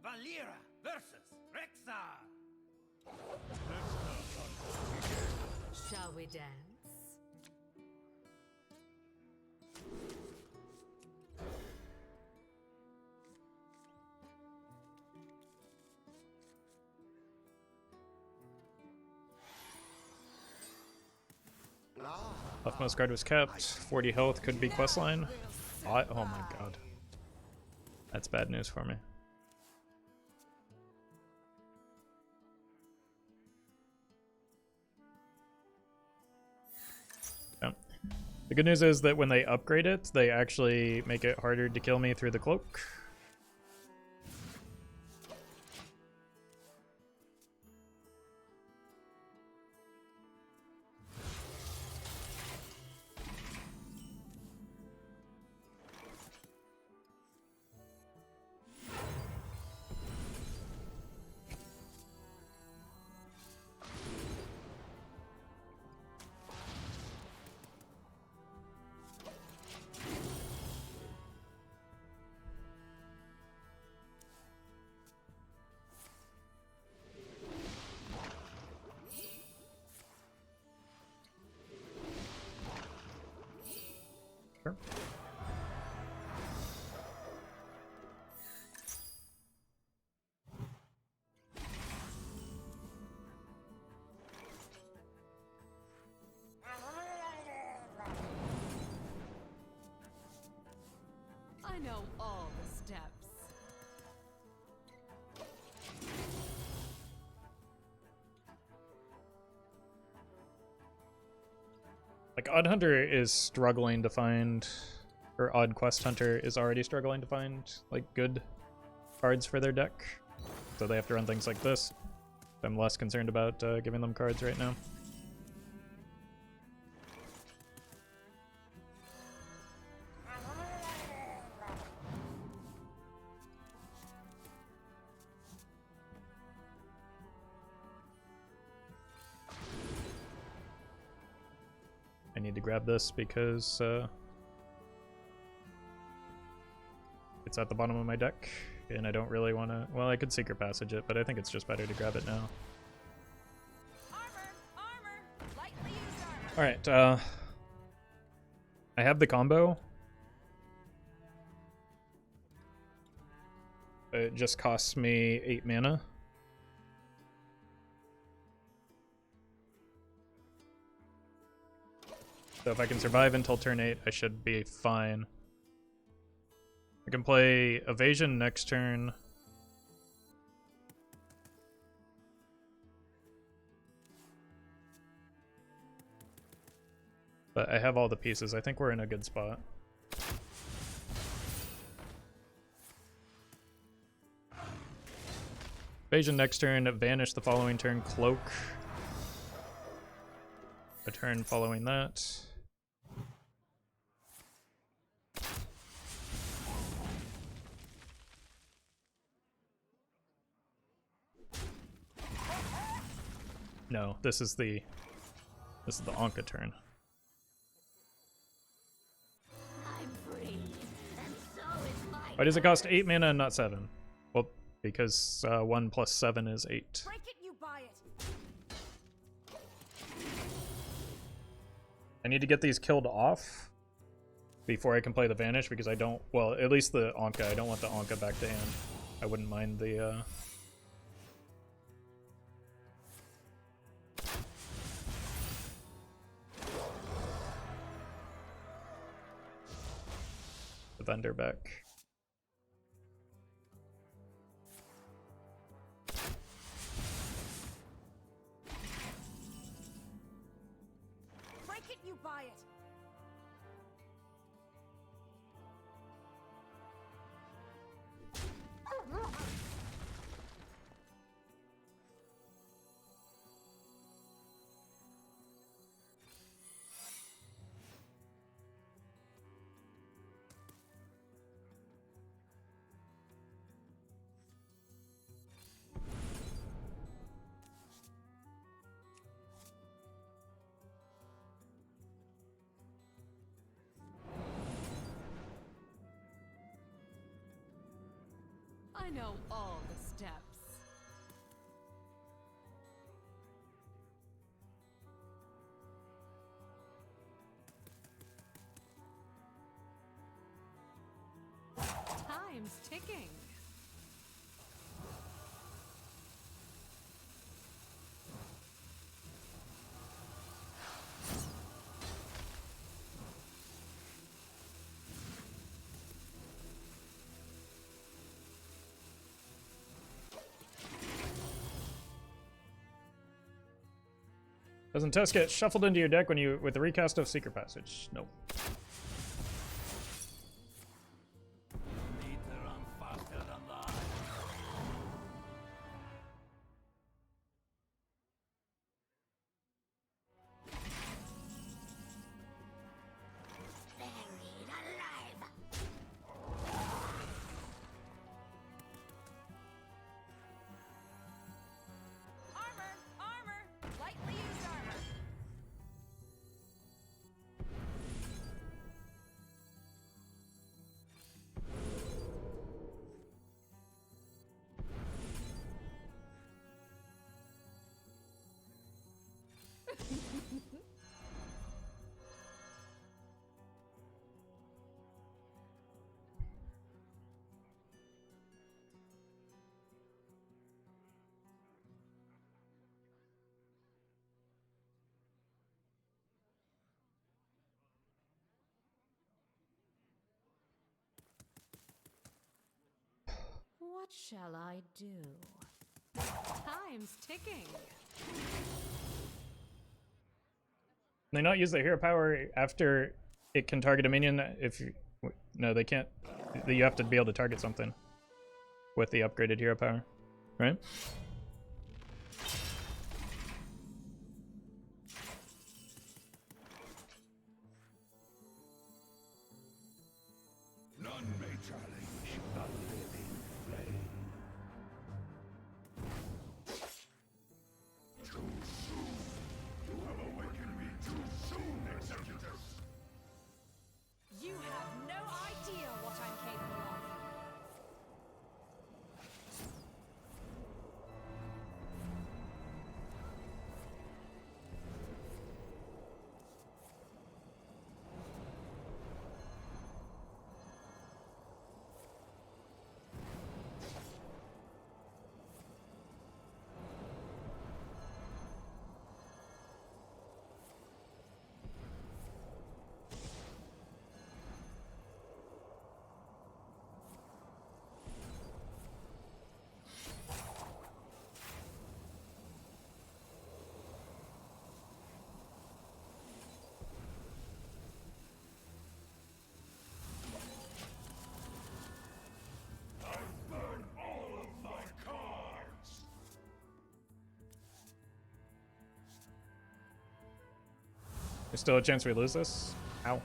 Valera versus Rexar. Shall we dance? Leftmost guard was kept. 40 health could be questline. Oh my god. That's bad news for me. The good news is that when they upgrade it, they actually make it harder to kill me through the cloak. Sure. I know all the steps. Like, Odd Hunter is struggling to find, or Odd Quest Hunter is already struggling to find, like, good cards for their deck. So they have to run things like this. I'm less concerned about giving them cards right now. I need to grab this because it's at the bottom of my deck, and I don't really want to... Well, I could Secret Passage it, but I think it's just better to grab it now. Armor! Armor! Lightly used armor! Alright, I have the combo. It just costs me 8 mana. So if I can survive until turn 8, I should be fine. I can play Evasion next turn. But I have all the pieces. I think we're in a good spot. Evasion next turn, Vanish the following turn, Cloak. A turn following that. No, this is the Anka turn. I'm free, and so is my Why does it cost 8 mana and not 7? Well, because 1 plus 7 is 8. Break it, you buy it. I need to get these killed off before I can play the Vanish, because I don't, well, at least the Anka. I don't want the Anka back to hand. I wouldn't mind the vendor back. Break it, you buy it. I know all the steps. Time's ticking. Doesn't Tess get shuffled into your deck when you with the recast of Secret Passage? Nope. Need to run faster than that. buried alive. Armor, armor, lightly used armor. What shall I do? Time's ticking. They not use the hero power after it can target a minion if you, no, they can't. You have to be able to target something with the upgraded hero power, right? None may challenge the living flame. Too soon. You have awakened me too soon, Executus. You have no idea what I'm capable of. There's still a chance we lose this. Ow.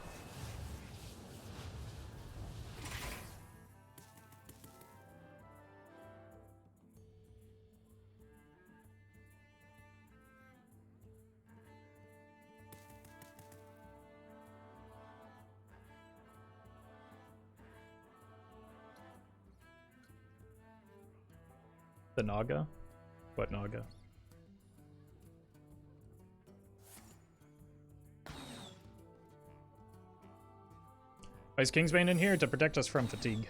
The Naga? What Naga? Why is Kingsbane in here? To protect us from fatigue.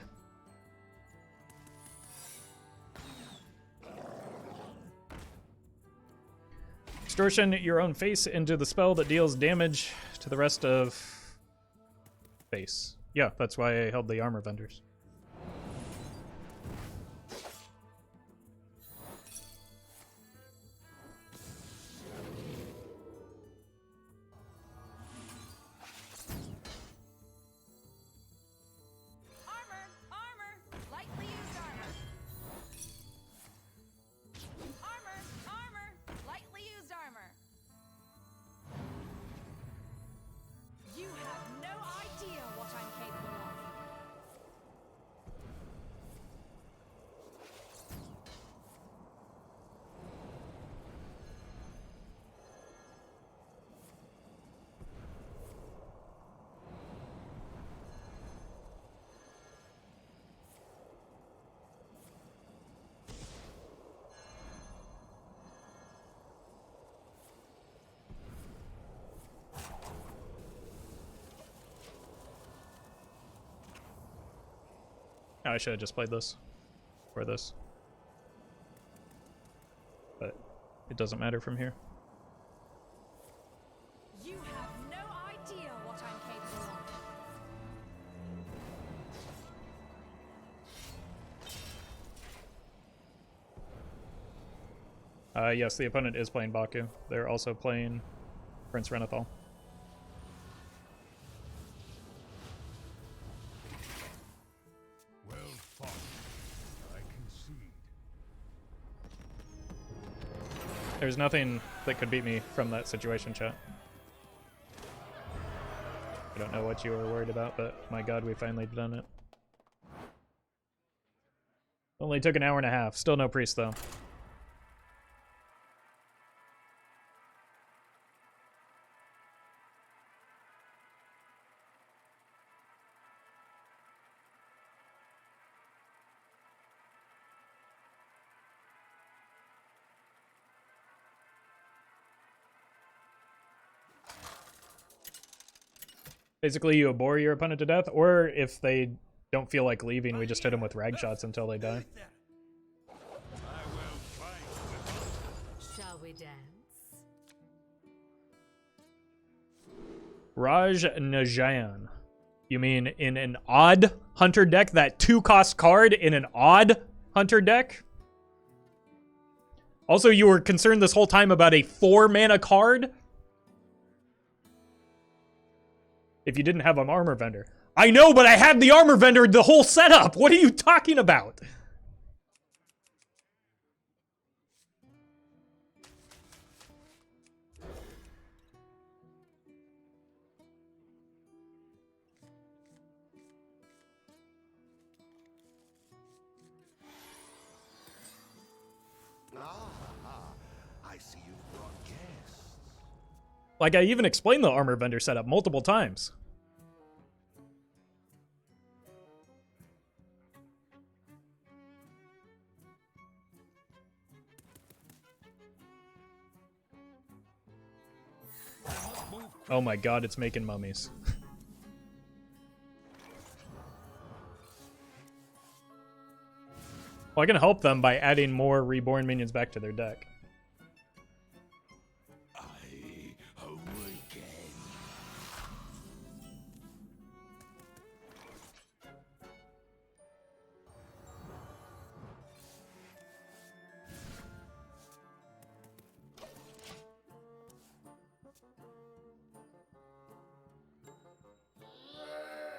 Extortion your own face into the spell that deals damage to the rest of face. Yeah, that's why I held the armor vendors. Oh, I should have just played this. Or this. But it doesn't matter from here. You have no idea what I'm capable of. Yes, the opponent is playing Baku. They're also playing Prince Renathal. Well fought. I concede. There's nothing that could beat me from that situation, chat. I don't know what you were worried about, but my god, we finally done it. Only took an hour and a half. Still no priest, though. Basically, you abhor your opponent to death, or if they don't feel like leaving, we just hit them with rag shots until they die. Shall we dance? Raj Najayan. You mean in an odd hunter deck? That 2-cost card in an odd hunter deck? Also, you were concerned this whole time about a 4-mana card? If you didn't have an armor vendor. I know, but I had the armor vendor the whole setup! What are you talking about? I see you've brought guests. Like, I even explained the armor vendor setup multiple times. Oh my god, it's making mummies. Well, I can help them by adding more reborn minions back to their deck. I awaken.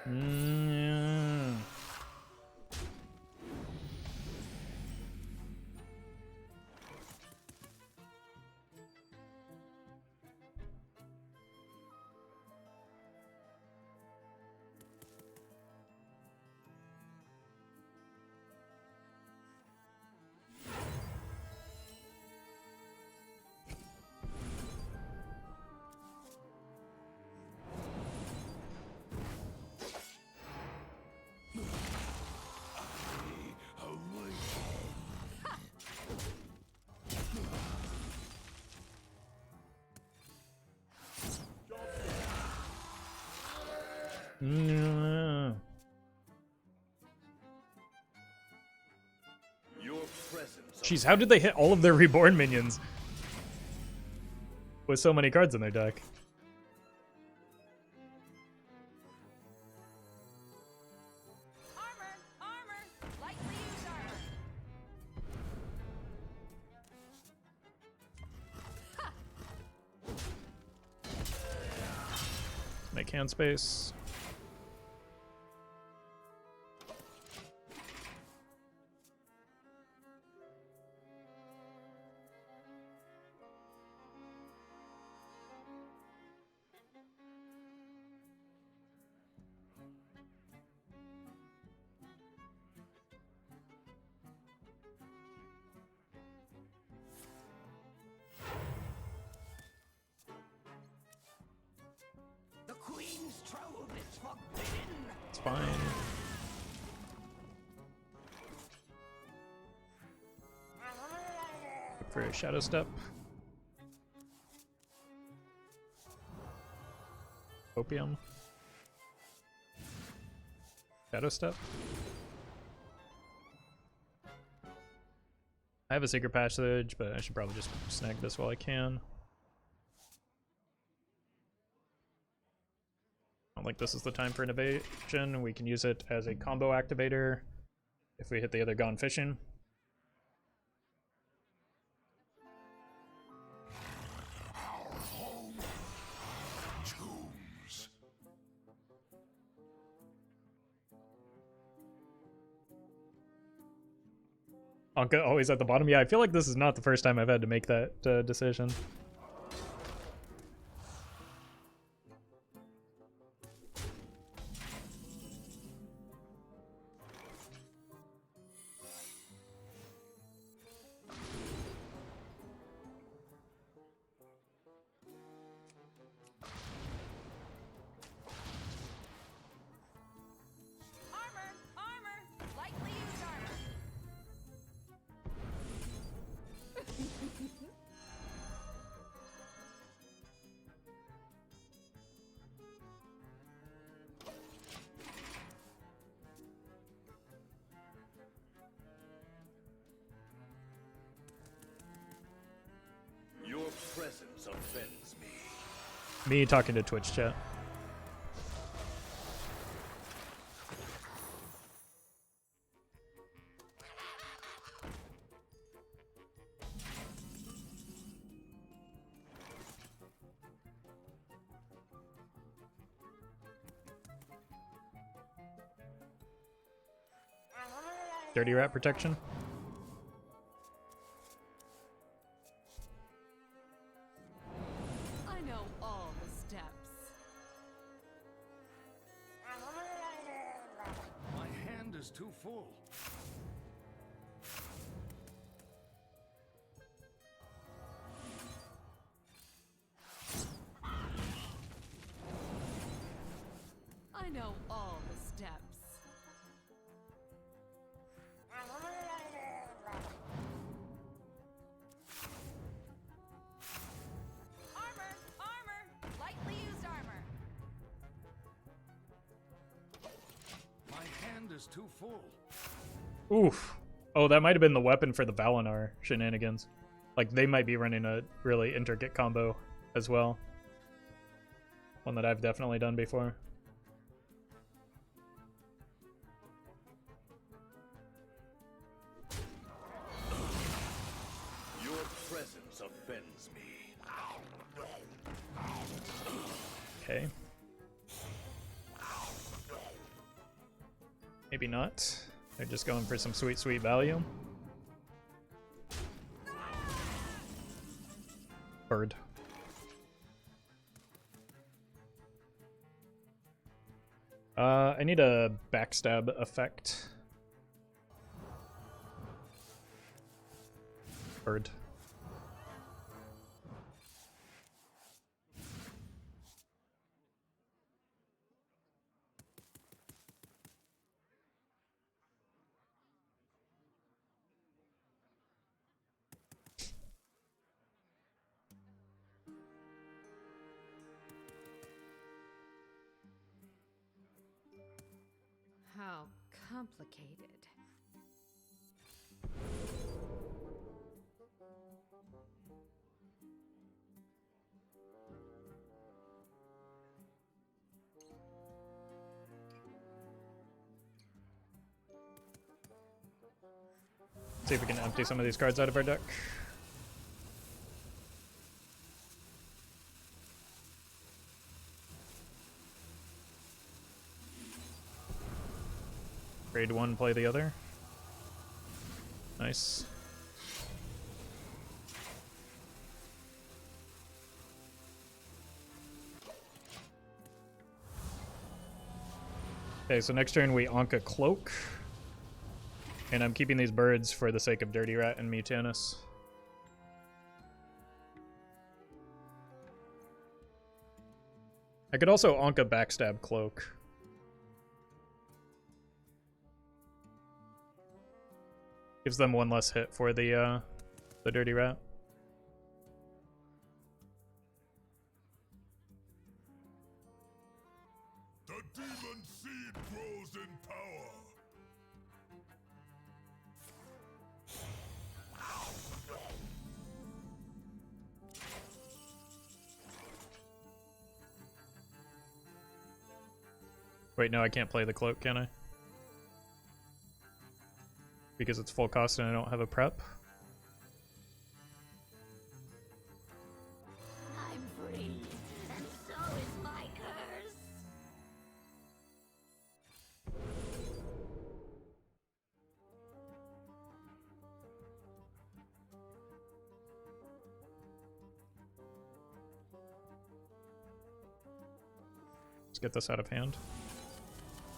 Mm. Your presence. Jeez, how did they hit all of their reborn minions with so many cards in their deck? Armor! Armor! Lightly used armor! Make hand space. The Queen's trove is forbidden. It's fine. For a Shadowstep. Opium. Shadowstep. I have a secret passage, but I should probably just snag this while I can. I don't think this is the time for an evasion. We can use it as a combo activator if we hit the other Gone Fishing. Our home. Tombs. Anka always at the bottom. Yeah, I feel like this is not the first time I've had to make that decision. Armor! Armor! Lightly used armor! Your presence offends me. Me talking to Twitch chat. Dirty rat protection. I know all the steps. My hand is too full. I know all the steps. Armor! Armor! Lightly used armor! My hand is too full. Oof. Oh, that might have been the weapon for the Valinar shenanigans. Like, they might be running a really intricate combo as well. One that I've definitely done before. Your presence offends me. Okay. Maybe not. They're just going for some sweet, sweet value. Bird. I need a backstab effect. Bird. complicated. See if we can empty some of these cards out of our deck. Trade one, play the other. Nice. Okay, so next turn we Anka Cloak. And I'm keeping these birds for the sake of Dirty Rat and Mutanus. I could also Anka Backstab Cloak. Gives them one less hit for the Dirty Rat. The demon seed grows in power. Wait, no, I can't play the cloak, can I? Because it's full cost and I don't have a prep. I'm free, and so is my curse. Let's get this out of hand.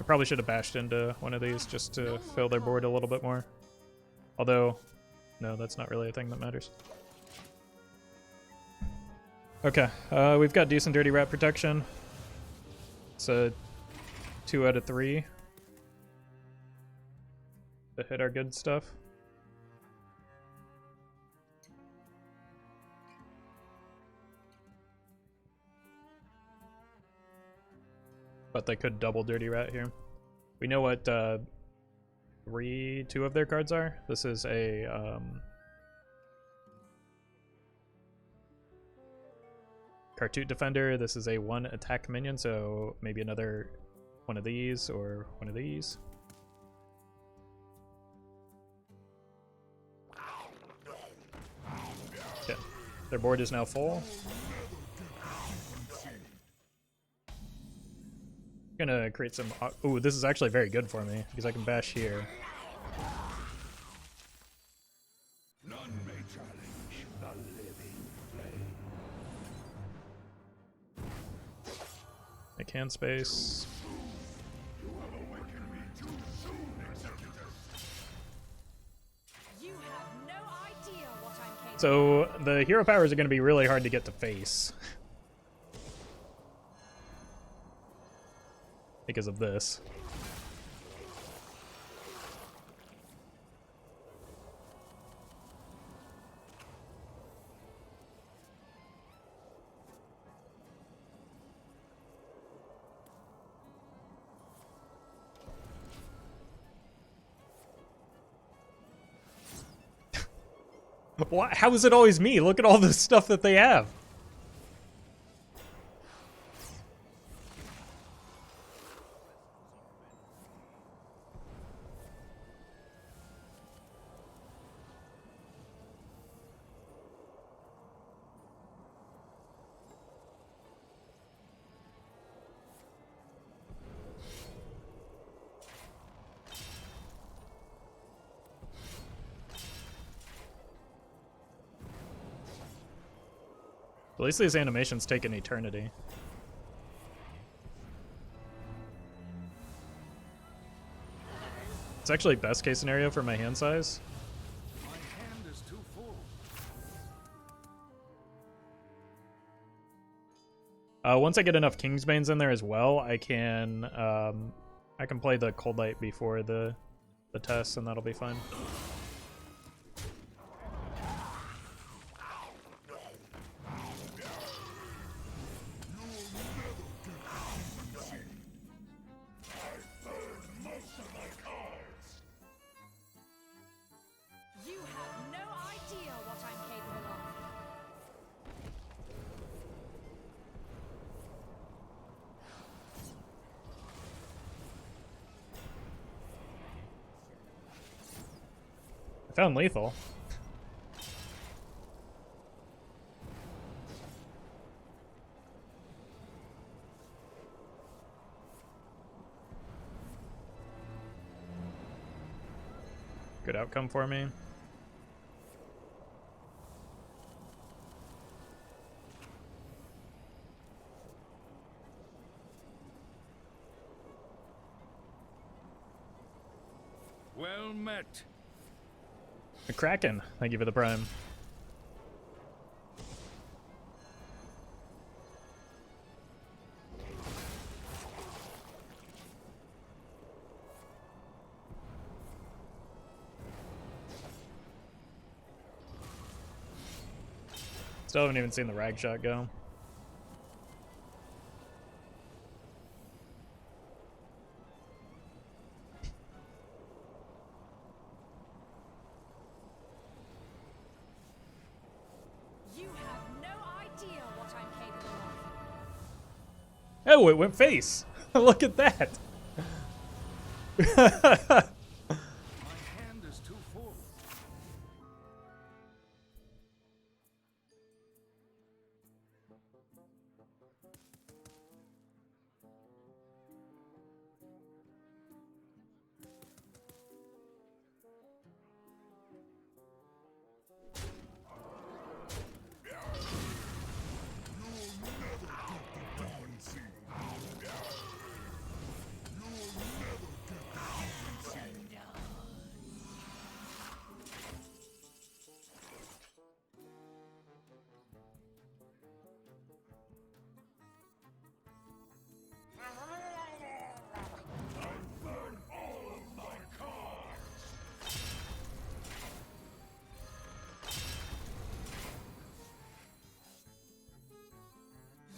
I probably should have bashed into one of these just to fill their board a little bit more. Although, no, that's not really a thing that matters. Okay, we've got decent Dirty Rat protection. It's a 2 out of 3 to hit our good stuff. But they could double Dirty Rat here. We know what 2 of their cards are. This is a Cartoot Defender. This is a 1 attack minion, so maybe another one of these or one of these. Yeah, their board is now full. Gonna create some. Ooh, this is actually very good for me because I can bash here. None may challenge the living flame. Make hand space. You have awakened me too soon, Executus. You have no idea what I'm capable of. So the hero powers are gonna be really hard to get to face. Because of this. Why? How is it always me? Look at all the stuff that they have. At least these animations take an eternity. It's actually best case scenario for my hand size. My hand is too full. Once I get enough Kingsbanes in there as well, I can play the Coldlight before the Tess, and that'll be fine. I burned most of my cards. Found lethal. Good outcome for me. Well met. A Kraken, thank you for the prime. Still haven't even seen the rag shot go. You have no idea what I'm capable of. Oh, it went face. Look at that. My hand is too full.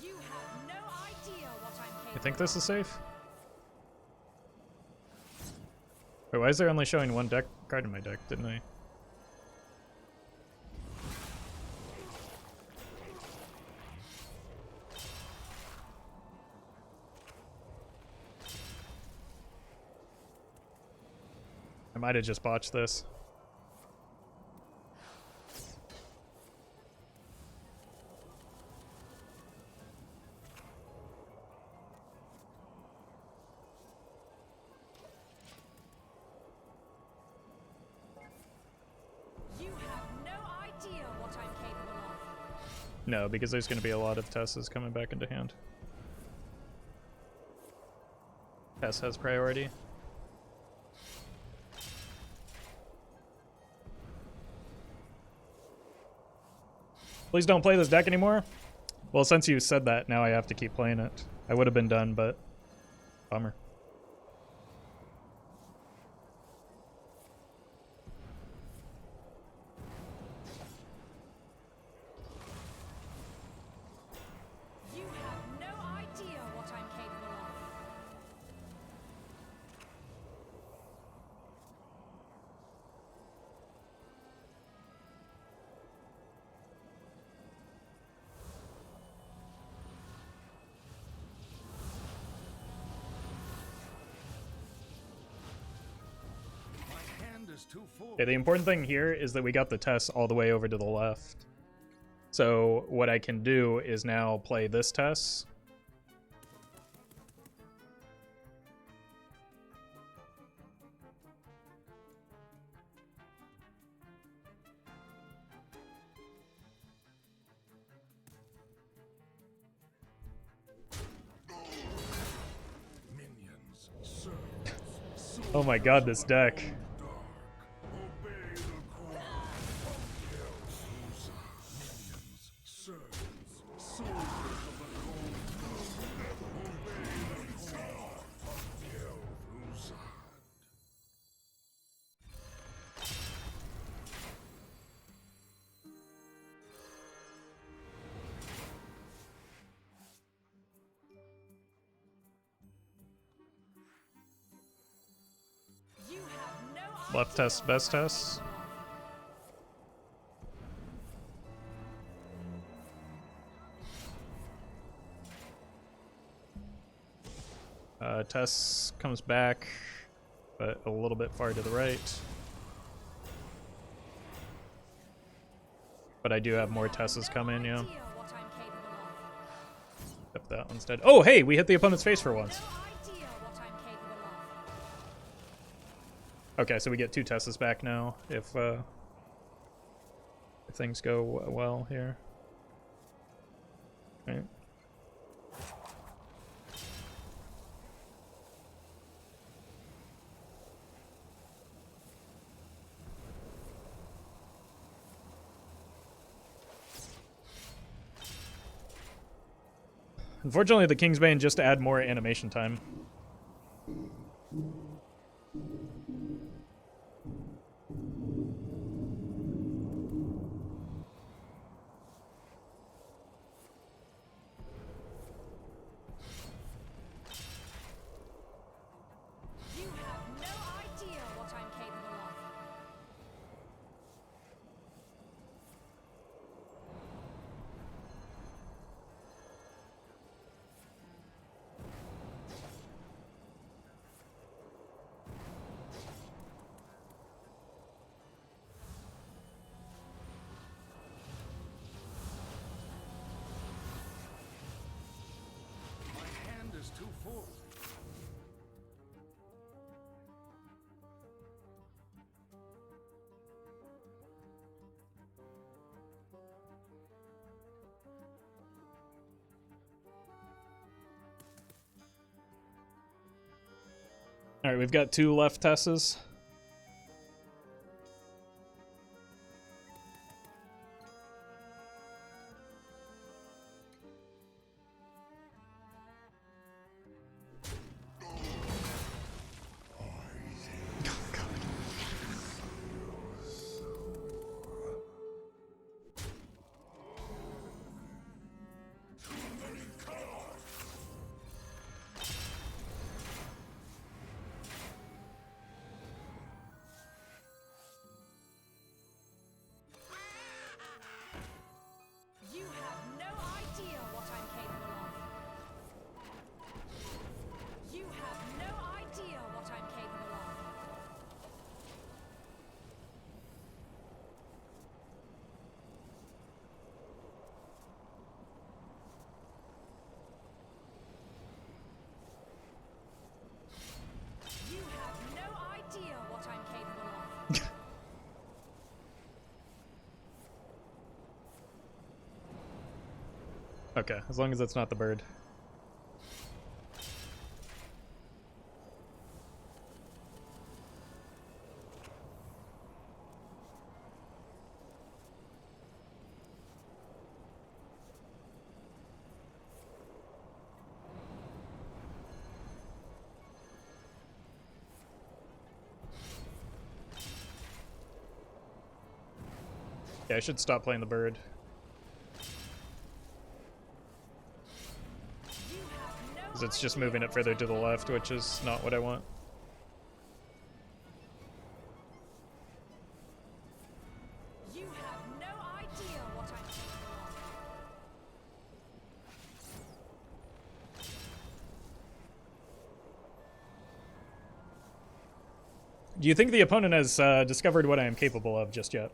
You have no idea what I'm capable You think this is safe? Wait, why is there only showing one deck card in my deck? Didn't I? I might have just botched this. You have no idea what I'm capable of. No, because there's going to be a lot of Tesses coming back into hand. Tess has priority. Please don't play this deck anymore. Well, since you said that, now I have to keep playing it. I would have been done, but bummer. You have no idea what I'm capable of. My hand is too full. Okay, the important thing here is that we got the Tess all the way over to the left. So what I can do is now play this Tess. Minions, servants, Oh my god, this deck. dark. Obey the call. Minions, servants, soldiers of the cold. Obey the call. Elf You have no Left Tess, best Tess. Tess comes back, but a little bit far to the right. But I do have more Tesses coming, yeah. Idea what I'm capable of. Yep, that one's dead. Oh, hey, we hit the opponent's face for once. No idea what I'm capable of. Okay, so we get 2 Tesses back now if things go well here. Right. Unfortunately, the Kingsbane just add more animation time. You have no idea what I'm capable of. My hand is too full. All right, we've got 2 left Tesses. You have no idea what I'm capable of. You have no idea what I'm capable of. You have no idea what I'm capable of. Okay, as long as it's not the bird. Yeah, I should stop playing the bird. You have no 'Cause it's just moving it further to the left, which is not what I want. You have no idea what I'm capable of. Do you think the opponent has discovered what I am capable of just yet?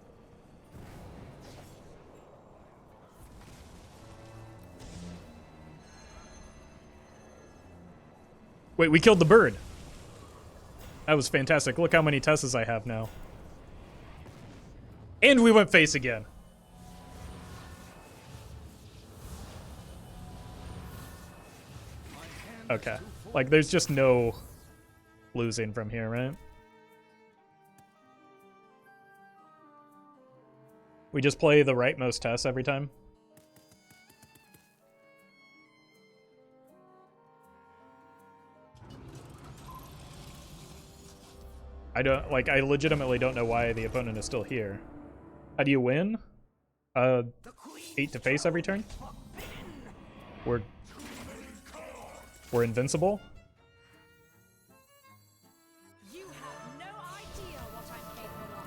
Wait, we killed the bird. That was fantastic. Look how many Tesses I have now. And we went face again. Okay. Like, there's just no losing from here, right? We just play the rightmost Tess every time. I legitimately don't know why the opponent is still here. How do you win? 8 to face every turn? We're invincible? You have no idea what I'm capable of.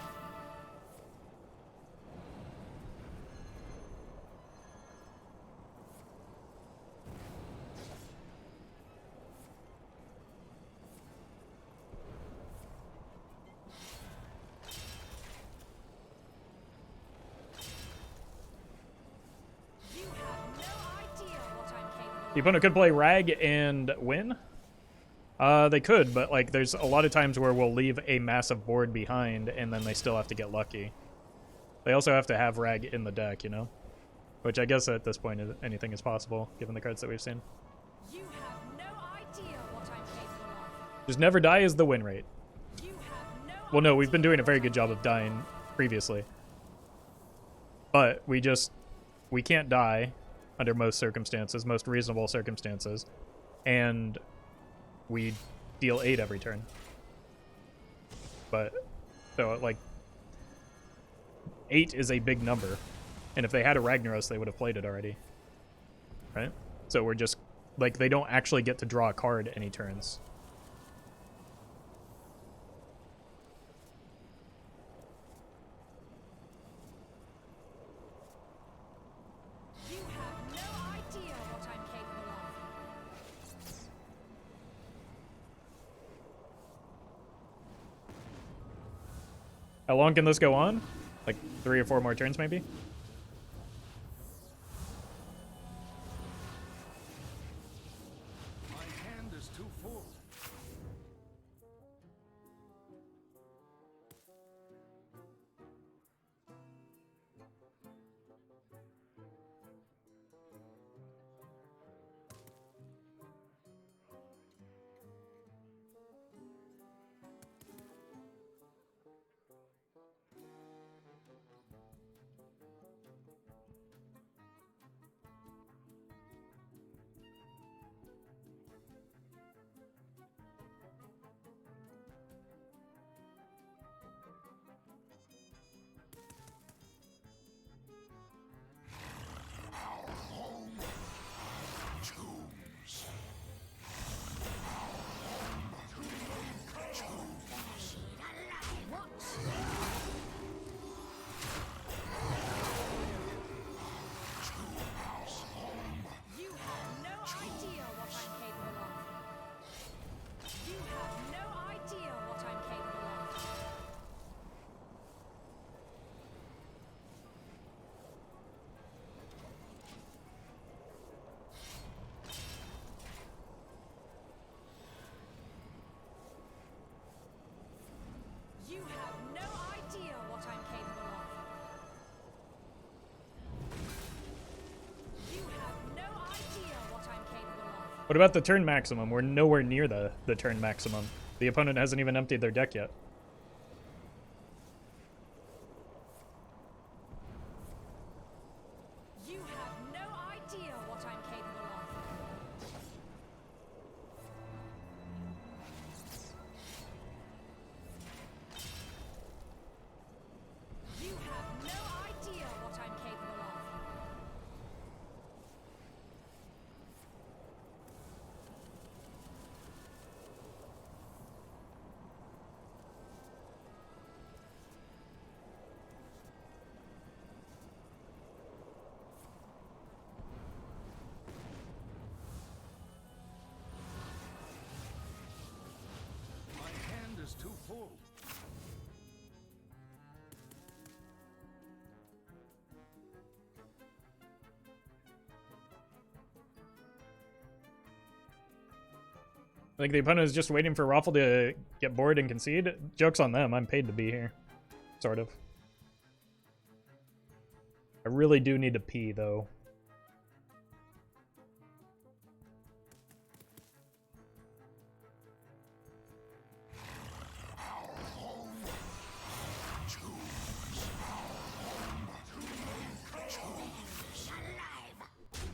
The opponent could play Rag and win. They could, but like there's a lot of times where we'll leave a massive board behind and then they still have to get lucky. They also have to have Rag in the deck, you know? Which I guess at this point anything is possible, given the cards that we've seen. You have no idea what I'm capable of. Just never die is the win rate. You have no Well, no, we've been doing a very good job of dying previously. But we can't die under most circumstances, most reasonable circumstances. And we deal 8 every turn. But, so, like, 8 is a big number. And if they had a Ragnaros, they would have played it already. Right? So we're just, like, they don't actually get to draw a card any turns. You have no idea what I'm capable of. How long can this go on? Like 3 or 4 more turns, maybe? My hand is too full. You have no idea what I'm capable of. You have no idea what I'm capable of. You have no idea what I'm capable of. You have no idea what I'm capable of. What about the turn maximum? We're nowhere near the turn maximum. The opponent hasn't even emptied their deck yet. You have no idea what I'm capable of. You have no idea what I'm capable of. My hand is too full. I think the opponent is just waiting for Roffle to get bored and concede. Joke's on them. I'm paid to be here. Sort of. I really do need to pee, though.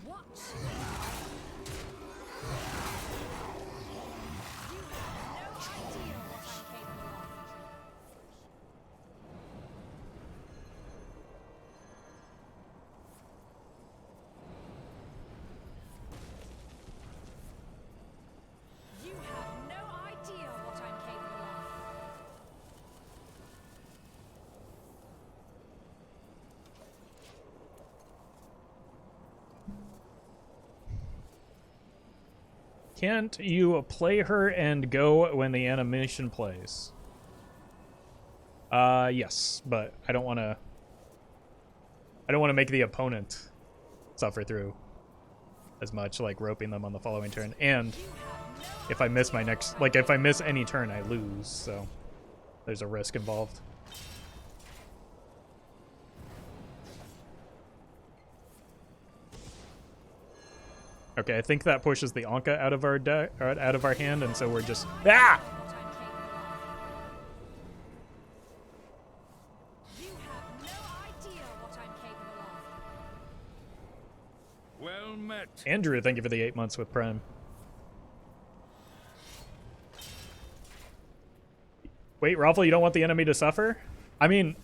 What? You have no idea what I'm capable of. You have no idea what I'm capable of. Can't you play her and go when the animation plays? Yes, but I don't want to make the opponent suffer through as much, like roping them on the following turn. And if I miss my next, like if I miss any turn, I lose. So there's a risk involved. Okay, I think that pushes the Anka out of our deck, out of our hand, and so we're just ah. You have no idea what I'm capable of. Well met. Andrew, thank you for the 8 months with Prime. Wait, Roffle, you don't want the enemy to suffer? I mean,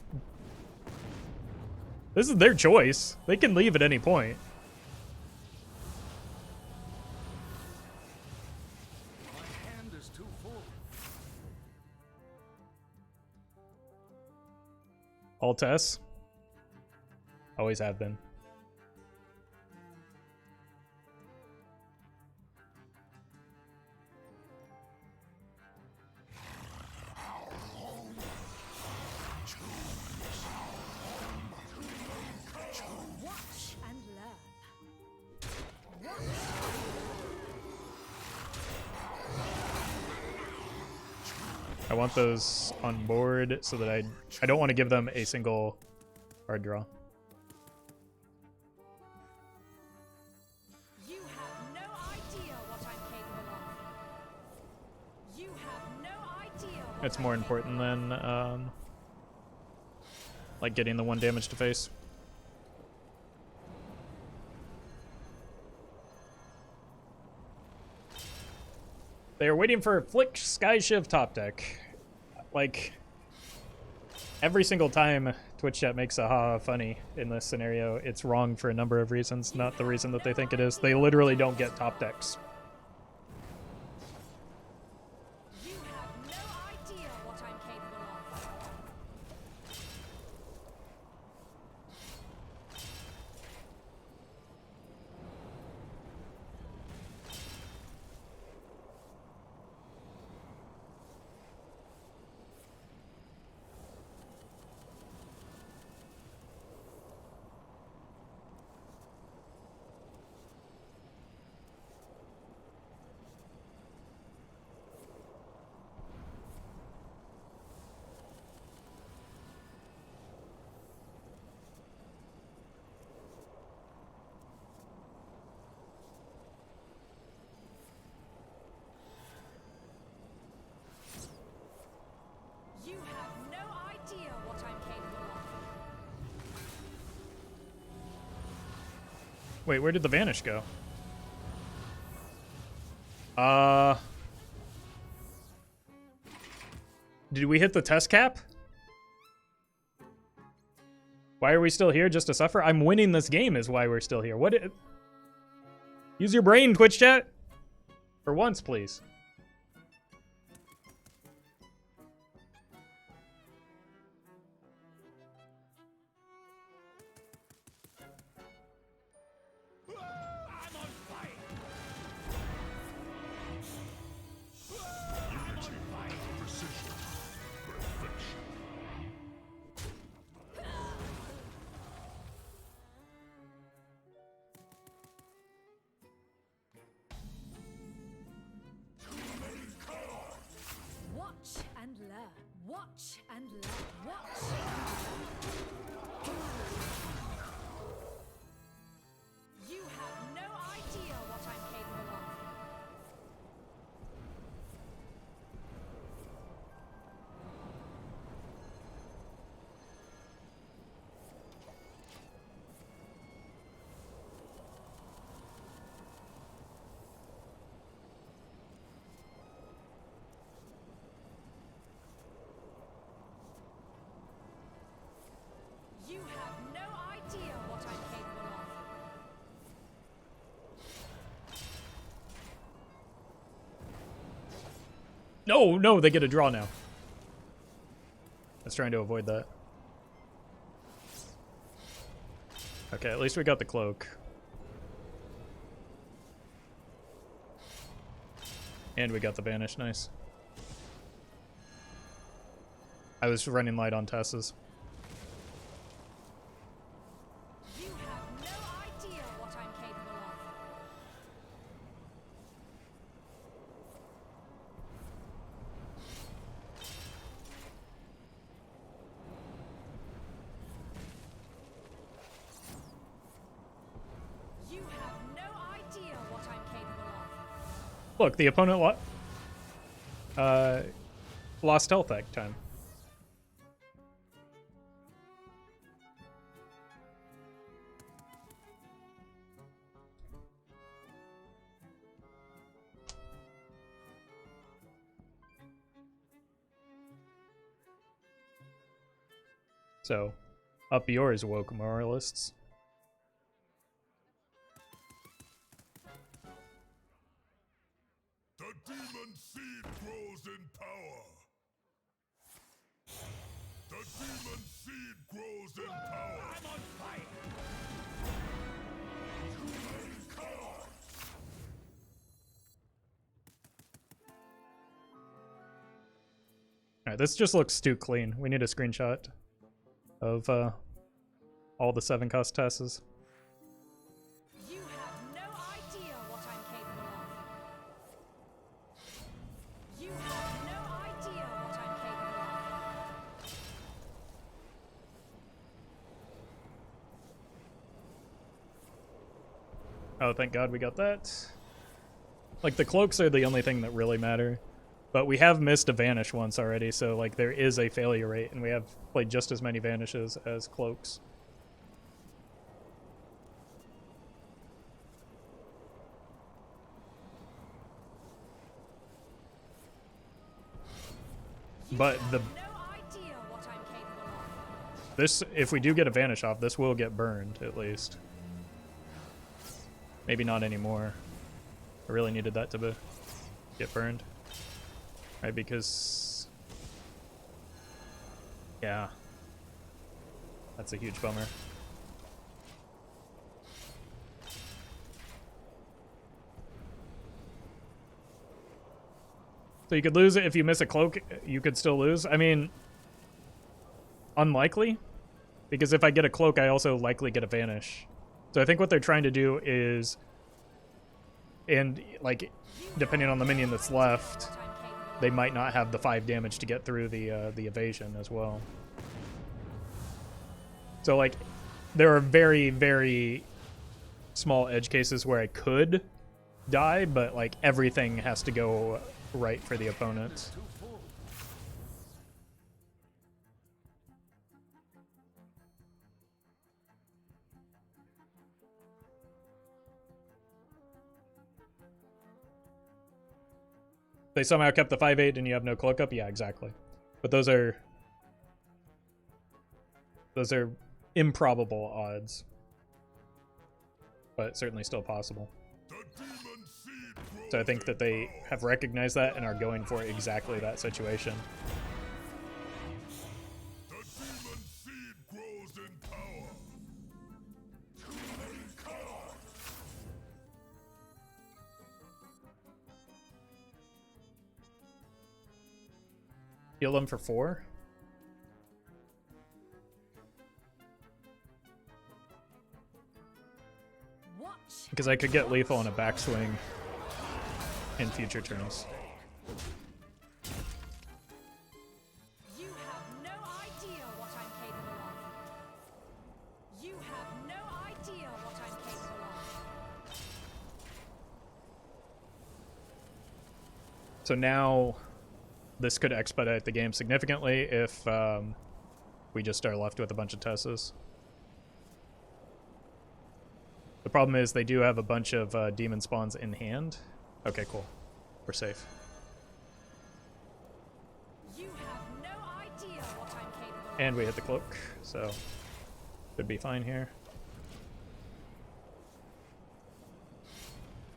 this is their choice. They can leave at any point. My hand is too full. All Tess. Always have been. Watch and learn. I want those on board so that I don't want to give them a single card draw. You have no idea what I'm capable of. You have no idea what It's I'm more capable important than like getting the 1 damage to face. They are waiting for Flick Skyshift top deck. Like, every single time Twitch chat makes a ha funny in this scenario, it's wrong for a number of reasons, not the reason that they think it is. They literally don't get top decks. You have no idea what I'm capable of. You have no idea what I'm capable of. Wait, where did the Vanish go? Did we hit the test cap? Why are we still here? Just to suffer? I'm winning this game is why we're still here. Use your brain, Twitch chat. For once, please. I'm on fire. Unity, precision, perfection. Watch and learn. Watch and learn. Watch. You have no idea what I'm capable of. You have no idea what I'm capable of. No, no, they get a draw now. I was trying to avoid that. Okay, at least we got the cloak. And we got the Vanish, nice. I was running light on Tess's. You have no idea what I'm capable of. Look, the opponent lost health that time. So, up yours, woke moralists. The demon seed grows in power. The demon seed grows in power. I'm on fire. Too many cards. Alright, this just looks too clean. We need a screenshot of all the 7-cost Tesses. You have no idea what I'm capable of. You have no idea what I'm capable of. Oh, thank God we got that. Like, the cloaks are the only thing that really matter. But we have missed a Vanish once already, so, like, there is a failure rate, and we have played just as many Vanishes as cloaks. But the... No idea what I'm capable of. This, if we do get a Vanish off, this will get burned, at least. Maybe not anymore. I really needed that to get burned. Right, because... Yeah. That's a huge bummer. So you could lose it if you miss a cloak, you could still lose? I mean... Unlikely? Because if I get a cloak, I also likely get a Vanish. So I think what they're trying to do is... And, like, depending on the minion that's left... They might not have the 5 damage to get through the evasion as well. So, like, there are very, very small edge cases where I could die, but, like, everything has to go right for the opponent. They somehow kept the 5/8 and you have no cloak up? Yeah, exactly. But those are improbable odds. But certainly still possible. So I think that they have recognized that and are going for exactly that situation. The demon seed grows in power. Too many cards. Heal them for 4? Watch. Because I could get lethal on a backswing in future turns. You have no idea what I'm capable of. You have no idea what I'm capable of. So now this could expedite the game significantly if we just are left with a bunch of Tesses. The problem is they do have a bunch of demon spawns in hand. Okay, cool. We're safe. You have no idea what I'm capable of. And we hit the cloak, so could be fine here.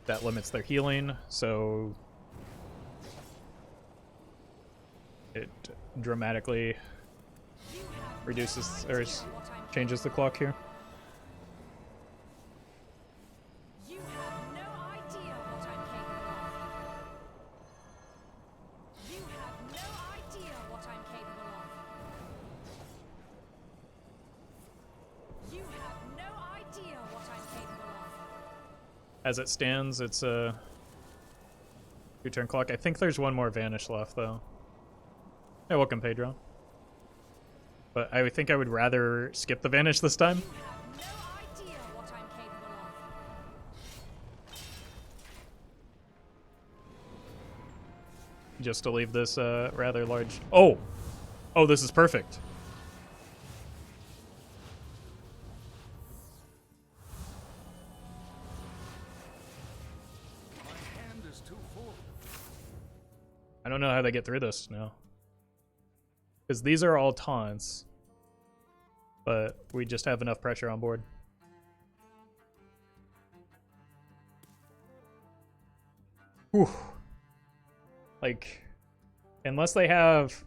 That limits their healing, so it dramatically reduces or changes the clock here. You have no idea what I'm capable of. You have no idea what I'm capable of. You have no idea what I'm capable of. As it stands, it's a 2-turn clock. I think there's one more Vanish left, though. Hey, welcome, Pedro. But I think I would rather skip the Vanish this time. You have no idea what I'm capable of. just to leave this rather large. Oh, this is perfect. My hand is too full. I don't know how they get through this now, because these are all taunts, but we just have enough pressure on board. Whew. Like, unless they have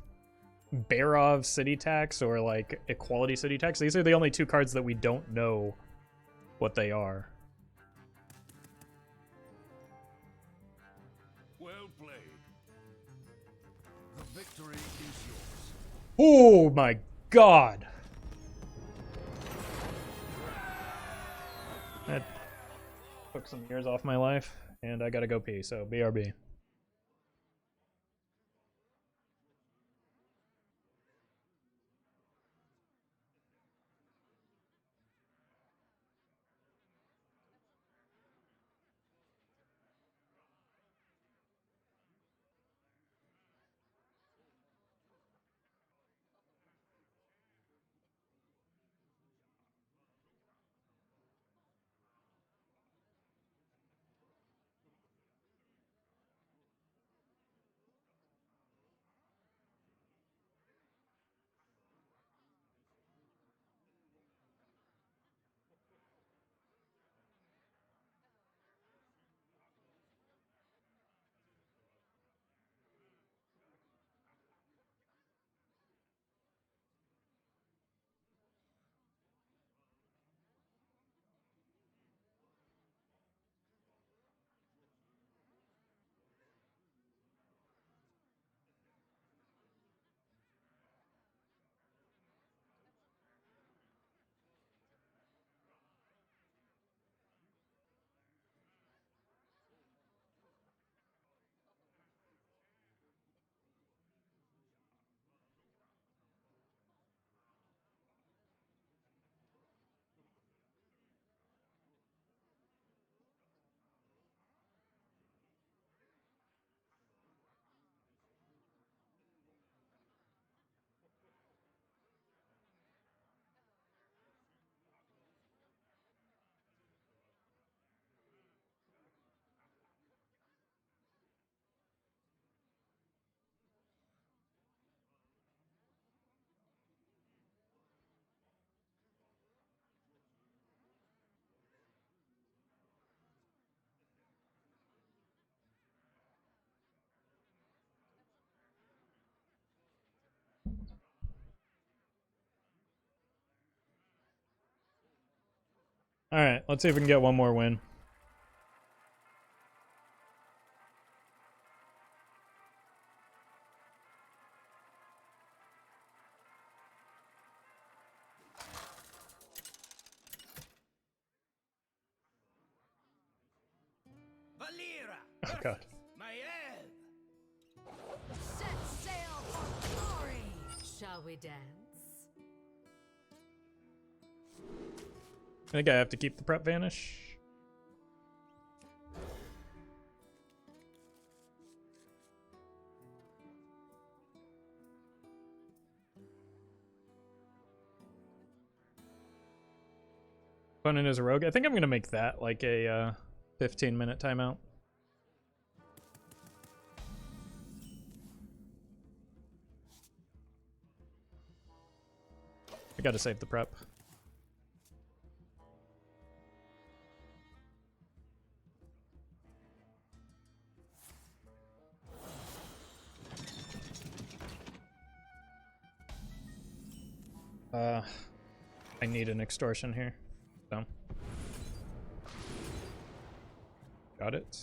Barov city tax or like equality city tax, these are the only two cards that we don't know what they are. Well played. The victory is yours. Oh my god! That took some years off my life, and I gotta go pee, so BRB. Alright, let's see if we can get one more win. Valera! Oh god. My elf! Set sail for glory! Shall we dance? I think I have to keep the prep Vanish. Opponent is a rogue. I think I'm gonna make that like a 15-minute timeout. I gotta save the prep. I need an extortion here. So. Got it.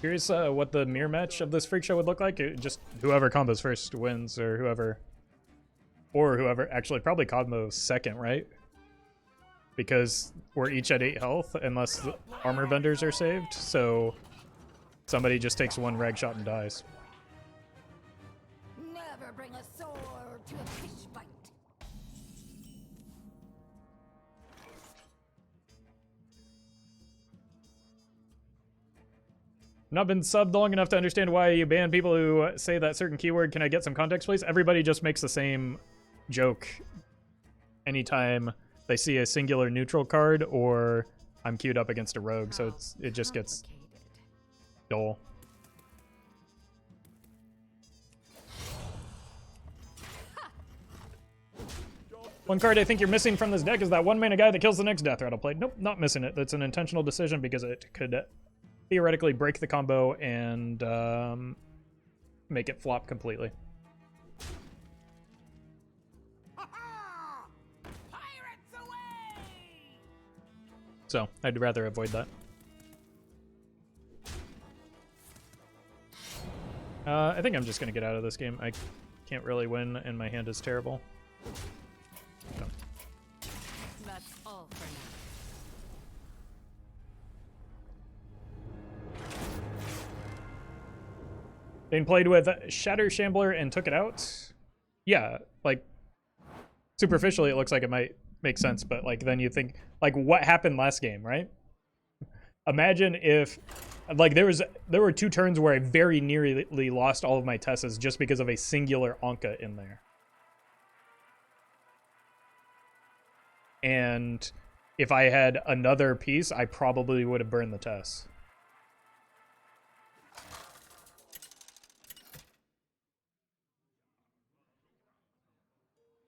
Here's what the mirror match of this freak show would look like. Just whoever combos first wins, or whoever actually probably combos second, right? Because we're each at 8 health unless the armor vendors are saved, so somebody just takes one rag shot and dies. Not been subbed long enough to understand why you ban people who say that certain keyword. Can I get some context, please? Everybody just makes the same joke anytime they see a singular neutral card or I'm queued up against a rogue, so it just gets dull. One card I think you're missing from this deck is that 1-mana guy that kills the next Death Rattle played. Nope, not missing it. That's an intentional decision because it could theoretically break the combo and make it flop completely. Pirates away! So, I'd rather avoid that. I think I'm just going to get out of this game. I can't really win, and my hand is terrible. So. That's all for now. Bane played with Shatter Shambler and took it out. Yeah, like, superficially it looks like it might make sense, but like then you think, like, what happened last game, right? Imagine if, like, there were 2 turns where I very nearly lost all of my Tessas just because of a singular Anka in there. And if I had another piece, I probably would have burned the Tess.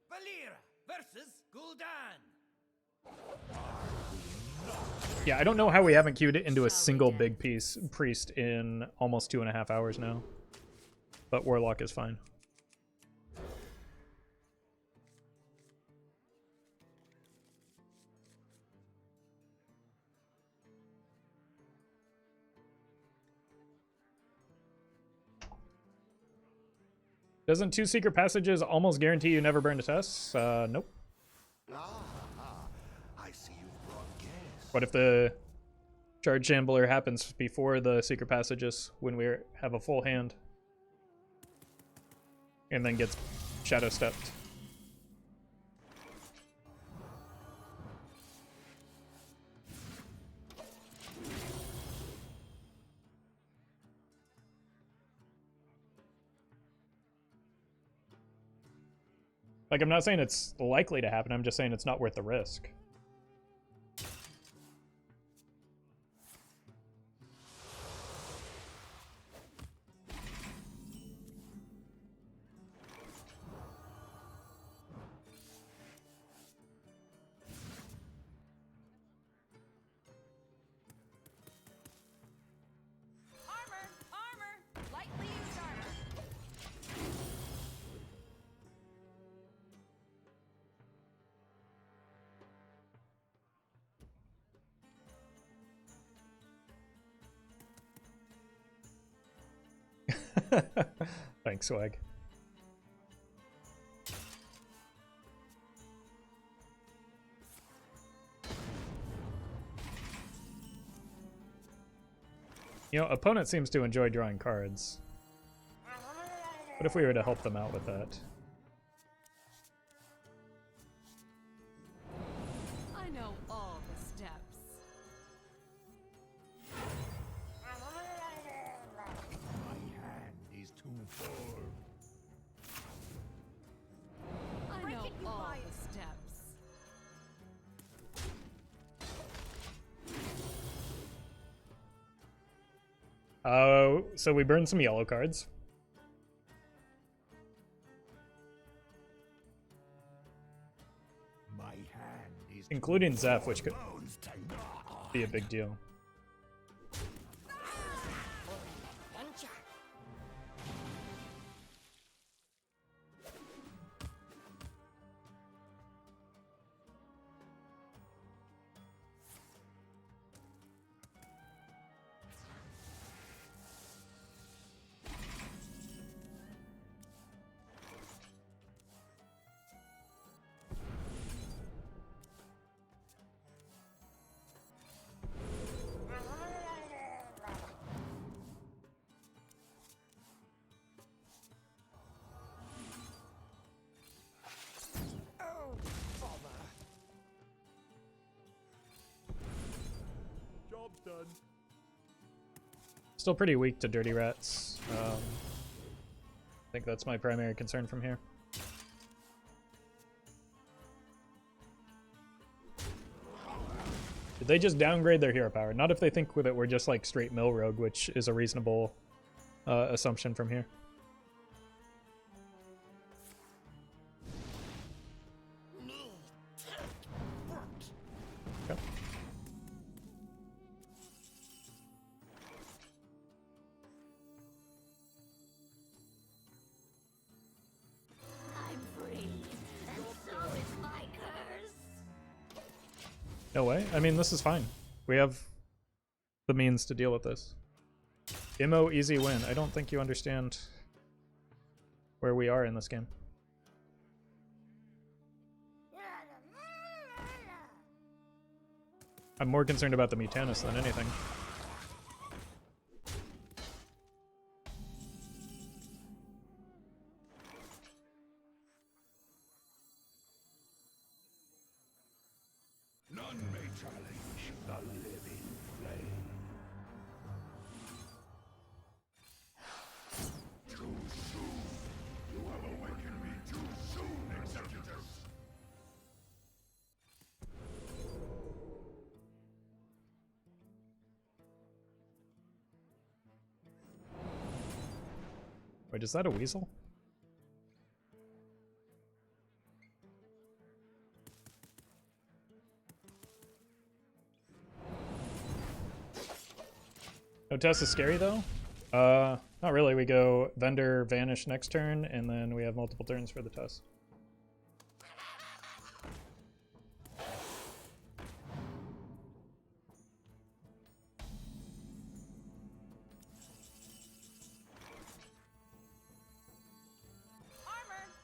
Valera versus Gul'dan. Yeah, I don't know how we haven't queued it into a single big piece priest in almost 2.5 hours now. But Warlock is fine. Doesn't 2 secret passages almost guarantee you never burn a Tess? Nope. I see you brought guests. What if the Charge Shambler happens before the secret passages when we have a full hand? And then gets Shadowstepped. Like, I'm not saying it's likely to happen, I'm just saying it's not worth the risk. Armor! Lightly used armor! Thanks, Swag. You know, opponent seems to enjoy drawing cards. What if we were to help them out with that? I know all the steps. My hand is too full. I know all the steps. So we burned some yellow cards. My hand is Including Zeph, which could be a big deal. Job's done. Still pretty weak to Dirty Rats. I think that's my primary concern from here. Did they just downgrade their hero power? Not if they think that we're just like straight mill rogue, which is a reasonable assumption from here. Okay. I'm free, and so is my curse. No way. I mean, this is fine. We have the means to deal with this. Immo, easy win. I don't think you understand where we are in this game. I'm more concerned about the Mutanus than anything. None may challenge the living flame. Too soon. You have awakened me too soon, Executus. Wait, is that a weasel? No, Tess is scary though? Not really. We go Vendor, Vanish next turn, and then we have multiple turns for the Tess.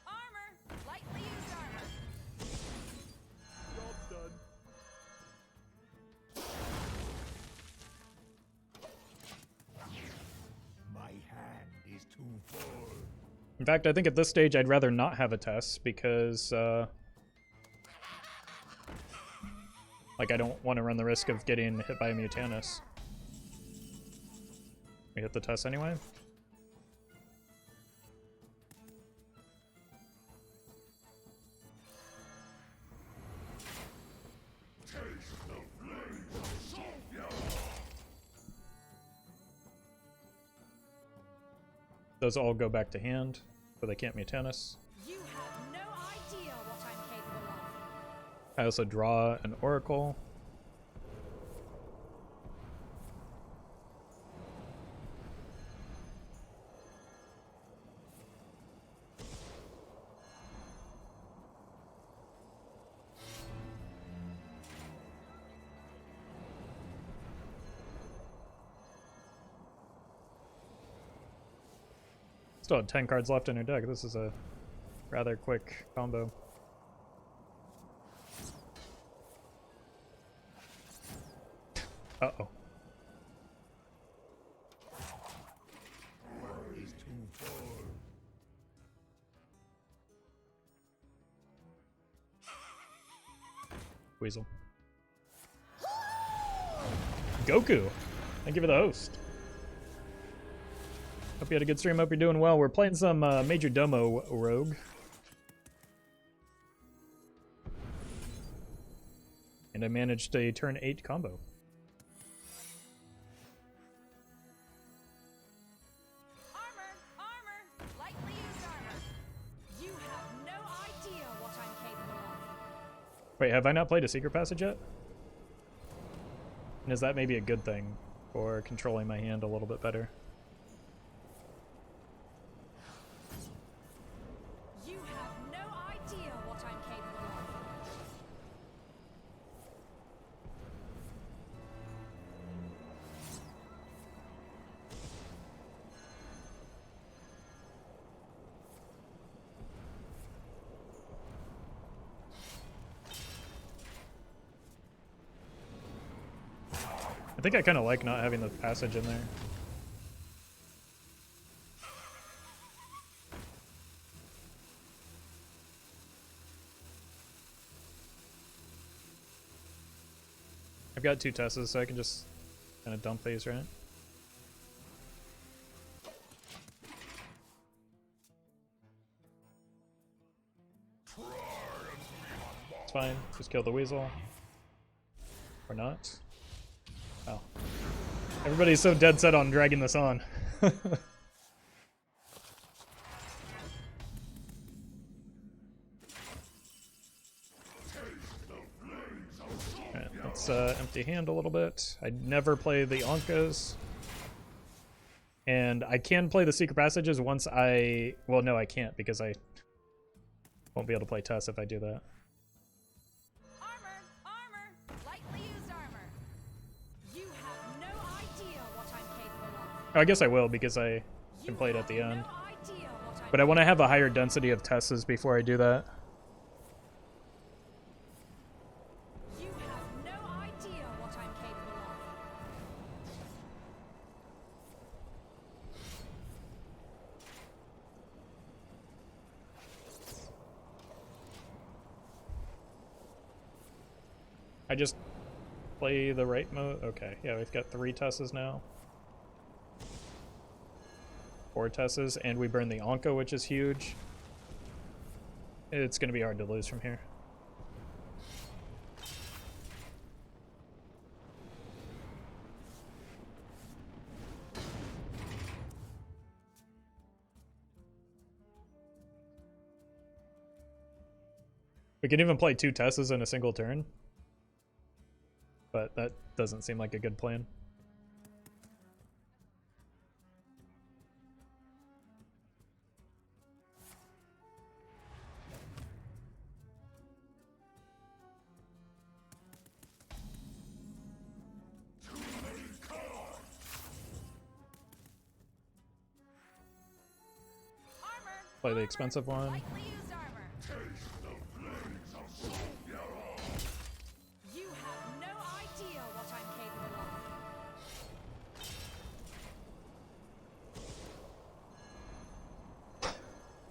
Armor! Lightly used armor! Job done. My hand is too full. In fact, I think at this stage I'd rather not have a Tess because, like, I don't want to run the risk of getting hit by a Mutanus. We hit the Tess anyway. Those all go back to hand, so they can't Mutanus. You have no idea what I'm capable of. I also draw an Oracle. Still have 10 cards left in her deck. This is a rather quick combo. Uh-oh. Is too full. Weasel. Goku! Thank you for the host. Hope you had a good stream. Hope you're doing well. We're playing some Majordomo Rogue. And I managed a turn 8 combo. Armor! Lightly used armor! You have no idea what I'm capable of. Wait, have I not played a Secret Passage yet? And is that maybe a good thing for controlling my hand a little bit better? You have no idea what I'm capable of. I think I kind of like not having the passage in there. I've got 2 Tesses, so I can just kind of dump these, right? fine. Just kill the weasel. Or not. Oh. Everybody's so dead set on dragging this on. Alright, let's empty hand a little bit. I never play the Ankas. And I can play the secret passages once I... Well, no, I can't because I won't be able to play Tess if I do that. Armor! Armor! Lightly used armor. You have no idea what I'm capable of. Oh, I guess I will because I can play it at the end. No idea what I'm But I want to have a higher density of Tesses before I do that. You have no idea what I'm capable of. I just play the right mode. Okay, yeah, we've got 3 Tesses now. 4 Tesses, and we burn the Anka, which is huge. It's going to be hard to lose from here. We can even play 2 Tesses in a single turn. But that doesn't seem like a good plan. Play the expensive one. Lightly used armor. You have no idea what I'm capable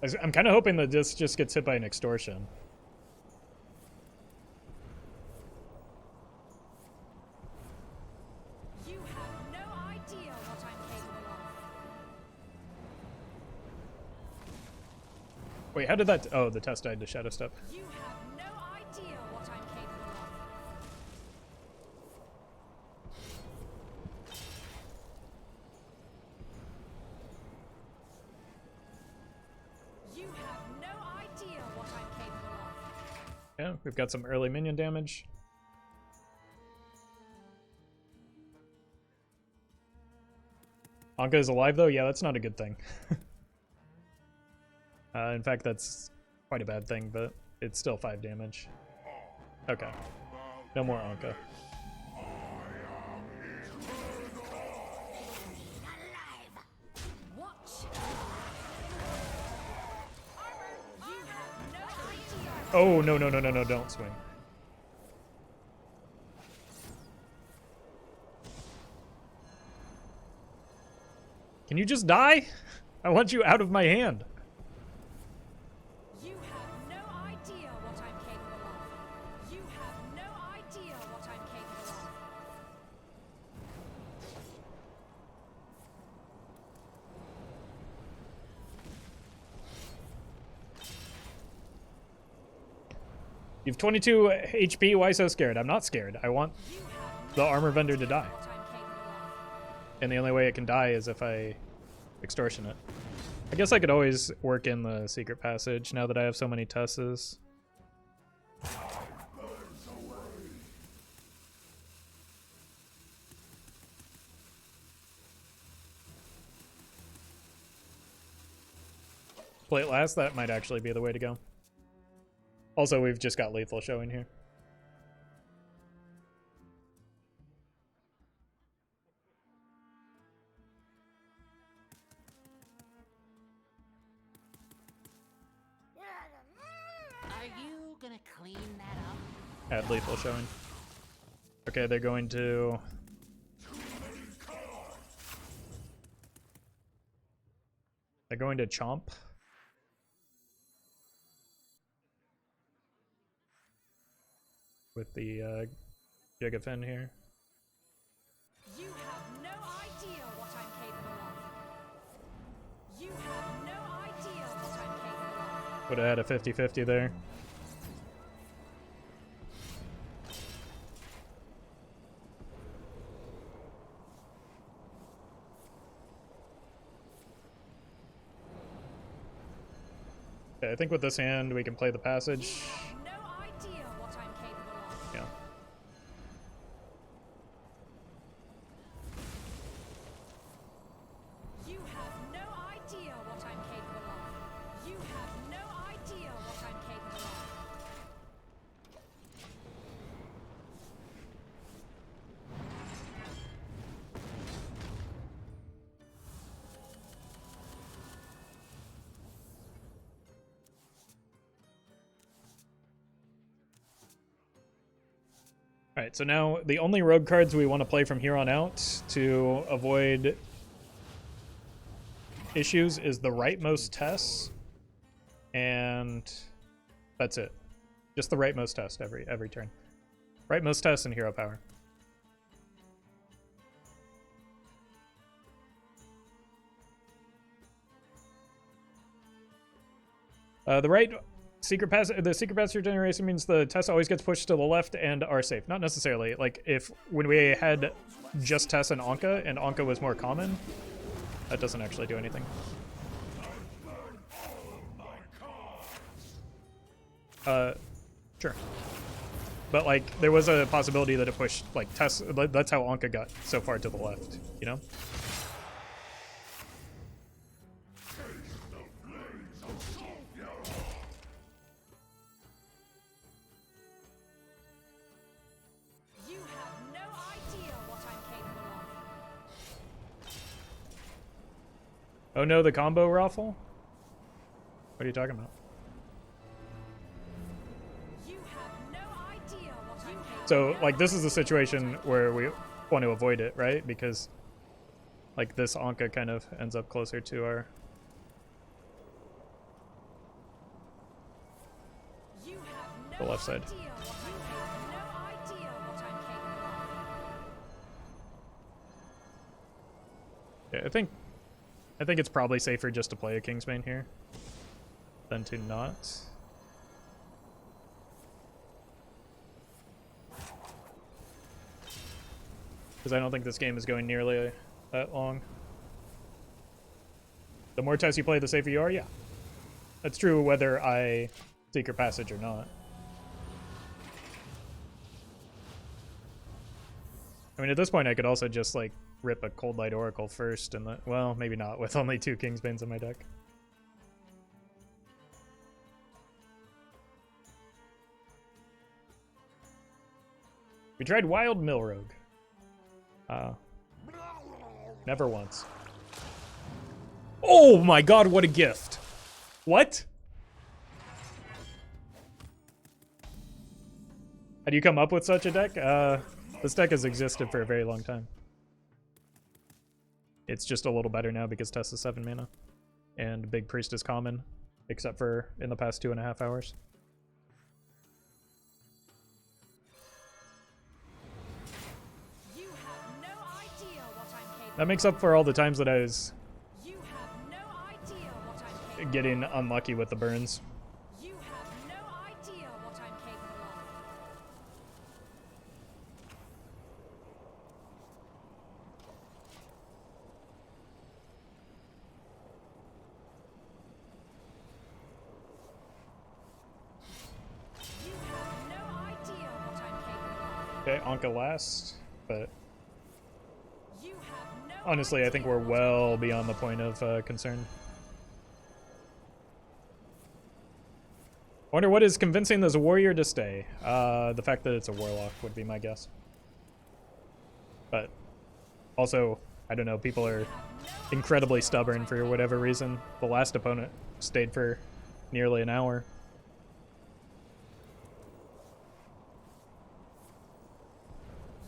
of. I'm kind of hoping that this just gets hit by an extortion. You have no idea what I'm capable of. Wait, how did that... Oh, the test died to Shadowstep. You have no idea what I'm capable of. You have no idea what I'm capable of. Yeah, we've got some early minion damage. Anka is alive, though? Yeah, that's not a good thing. In fact, that's quite a bad thing, but it's still 5 damage. Okay. No more Anka. Watch. Armor. You have no idea. Oh, no, no, no, no, no, don't swing. Can you just die? I want you out of my hand. You have no idea what I'm capable of. You have no idea what I'm capable of. You've 22 HP, why so scared? I'm not scared. I want You have the armor vendor to die. what I'm capable of. And the only way it can die is if I extortion it. I guess I could always work in the secret passage now that I have so many Tesses. Play it last, that might actually be the way to go. Also, we've just got lethal showing here. Are you gonna clean that up? Add lethal showing. Okay, they're going to... They're going to chomp. With the Gigafin here. You have no idea what I'm capable of. You have no idea what I'm capable of. Would have had a 50-50 there. Okay, I think with this hand we can play the passage. No idea what I'm capable of. Yeah. You have no idea what I'm capable of. You have no idea what I'm capable of. Alright, so now the only rogue cards we want to play from here on out to avoid issues is the rightmost Tess, and that's it. Just the rightmost Test every turn. Rightmost Tess and hero power. The secret passage generation means the Tess always gets pushed to the left and are safe. Not necessarily. Like when we had just Tess and Anka was more common, that doesn't actually do anything. Sure. But like there was a possibility that it pushed like Tess. That's how Anka got so far to the left. You know. You have no idea what I'm capable of. Oh no, the combo Roffle? What are you talking about? You have no idea what I'm capable So, like, this is a situation where we want to avoid it, right? Because, like, this Anka kind of ends up closer to our... You have The no left side. idea what I'm capable. No idea what I'm capable of. Yeah, I think it's probably safer just to play a Kingsbane here than to not. Because I don't think this game is going nearly that long. The more tests you play, the safer you are, yeah. That's true whether I secret passage or not. I mean, at this point, I could also just, like, rip a Coldlight Oracle first, and well, maybe not, with only 2 Kingsbanes in my deck. We tried Wild Mill Rogue. Never once. Oh my god, what a gift! What? How do you come up with such a deck? This deck has existed for a very long time. It's just a little better now because Tess is 7 mana. And Big Priest is common, except for in the past 2.5 hours. You have no idea what I'm capable That makes up for all the times that I was of. You have no idea what I'm capable getting unlucky with the burns. of. You have no idea what I'm capable of. You have no idea what I'm capable of. Okay, Anka last, but You have no honestly, I think we're well beyond the point of concern. Wonder what is convincing this warrior to stay. The fact that it's a warlock would be my guess. But also, I don't know, people are incredibly stubborn for whatever reason. The last opponent stayed for nearly an hour.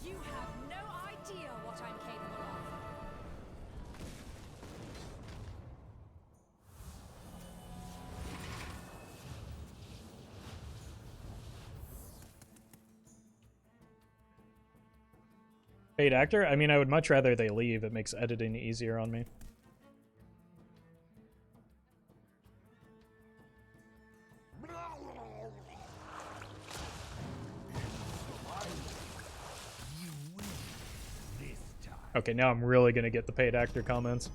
You have no idea what I'm capable of. Paid actor? I mean, I would much rather they leave. It makes editing easier on me. Okay, now I'm really gonna get the paid actor comments.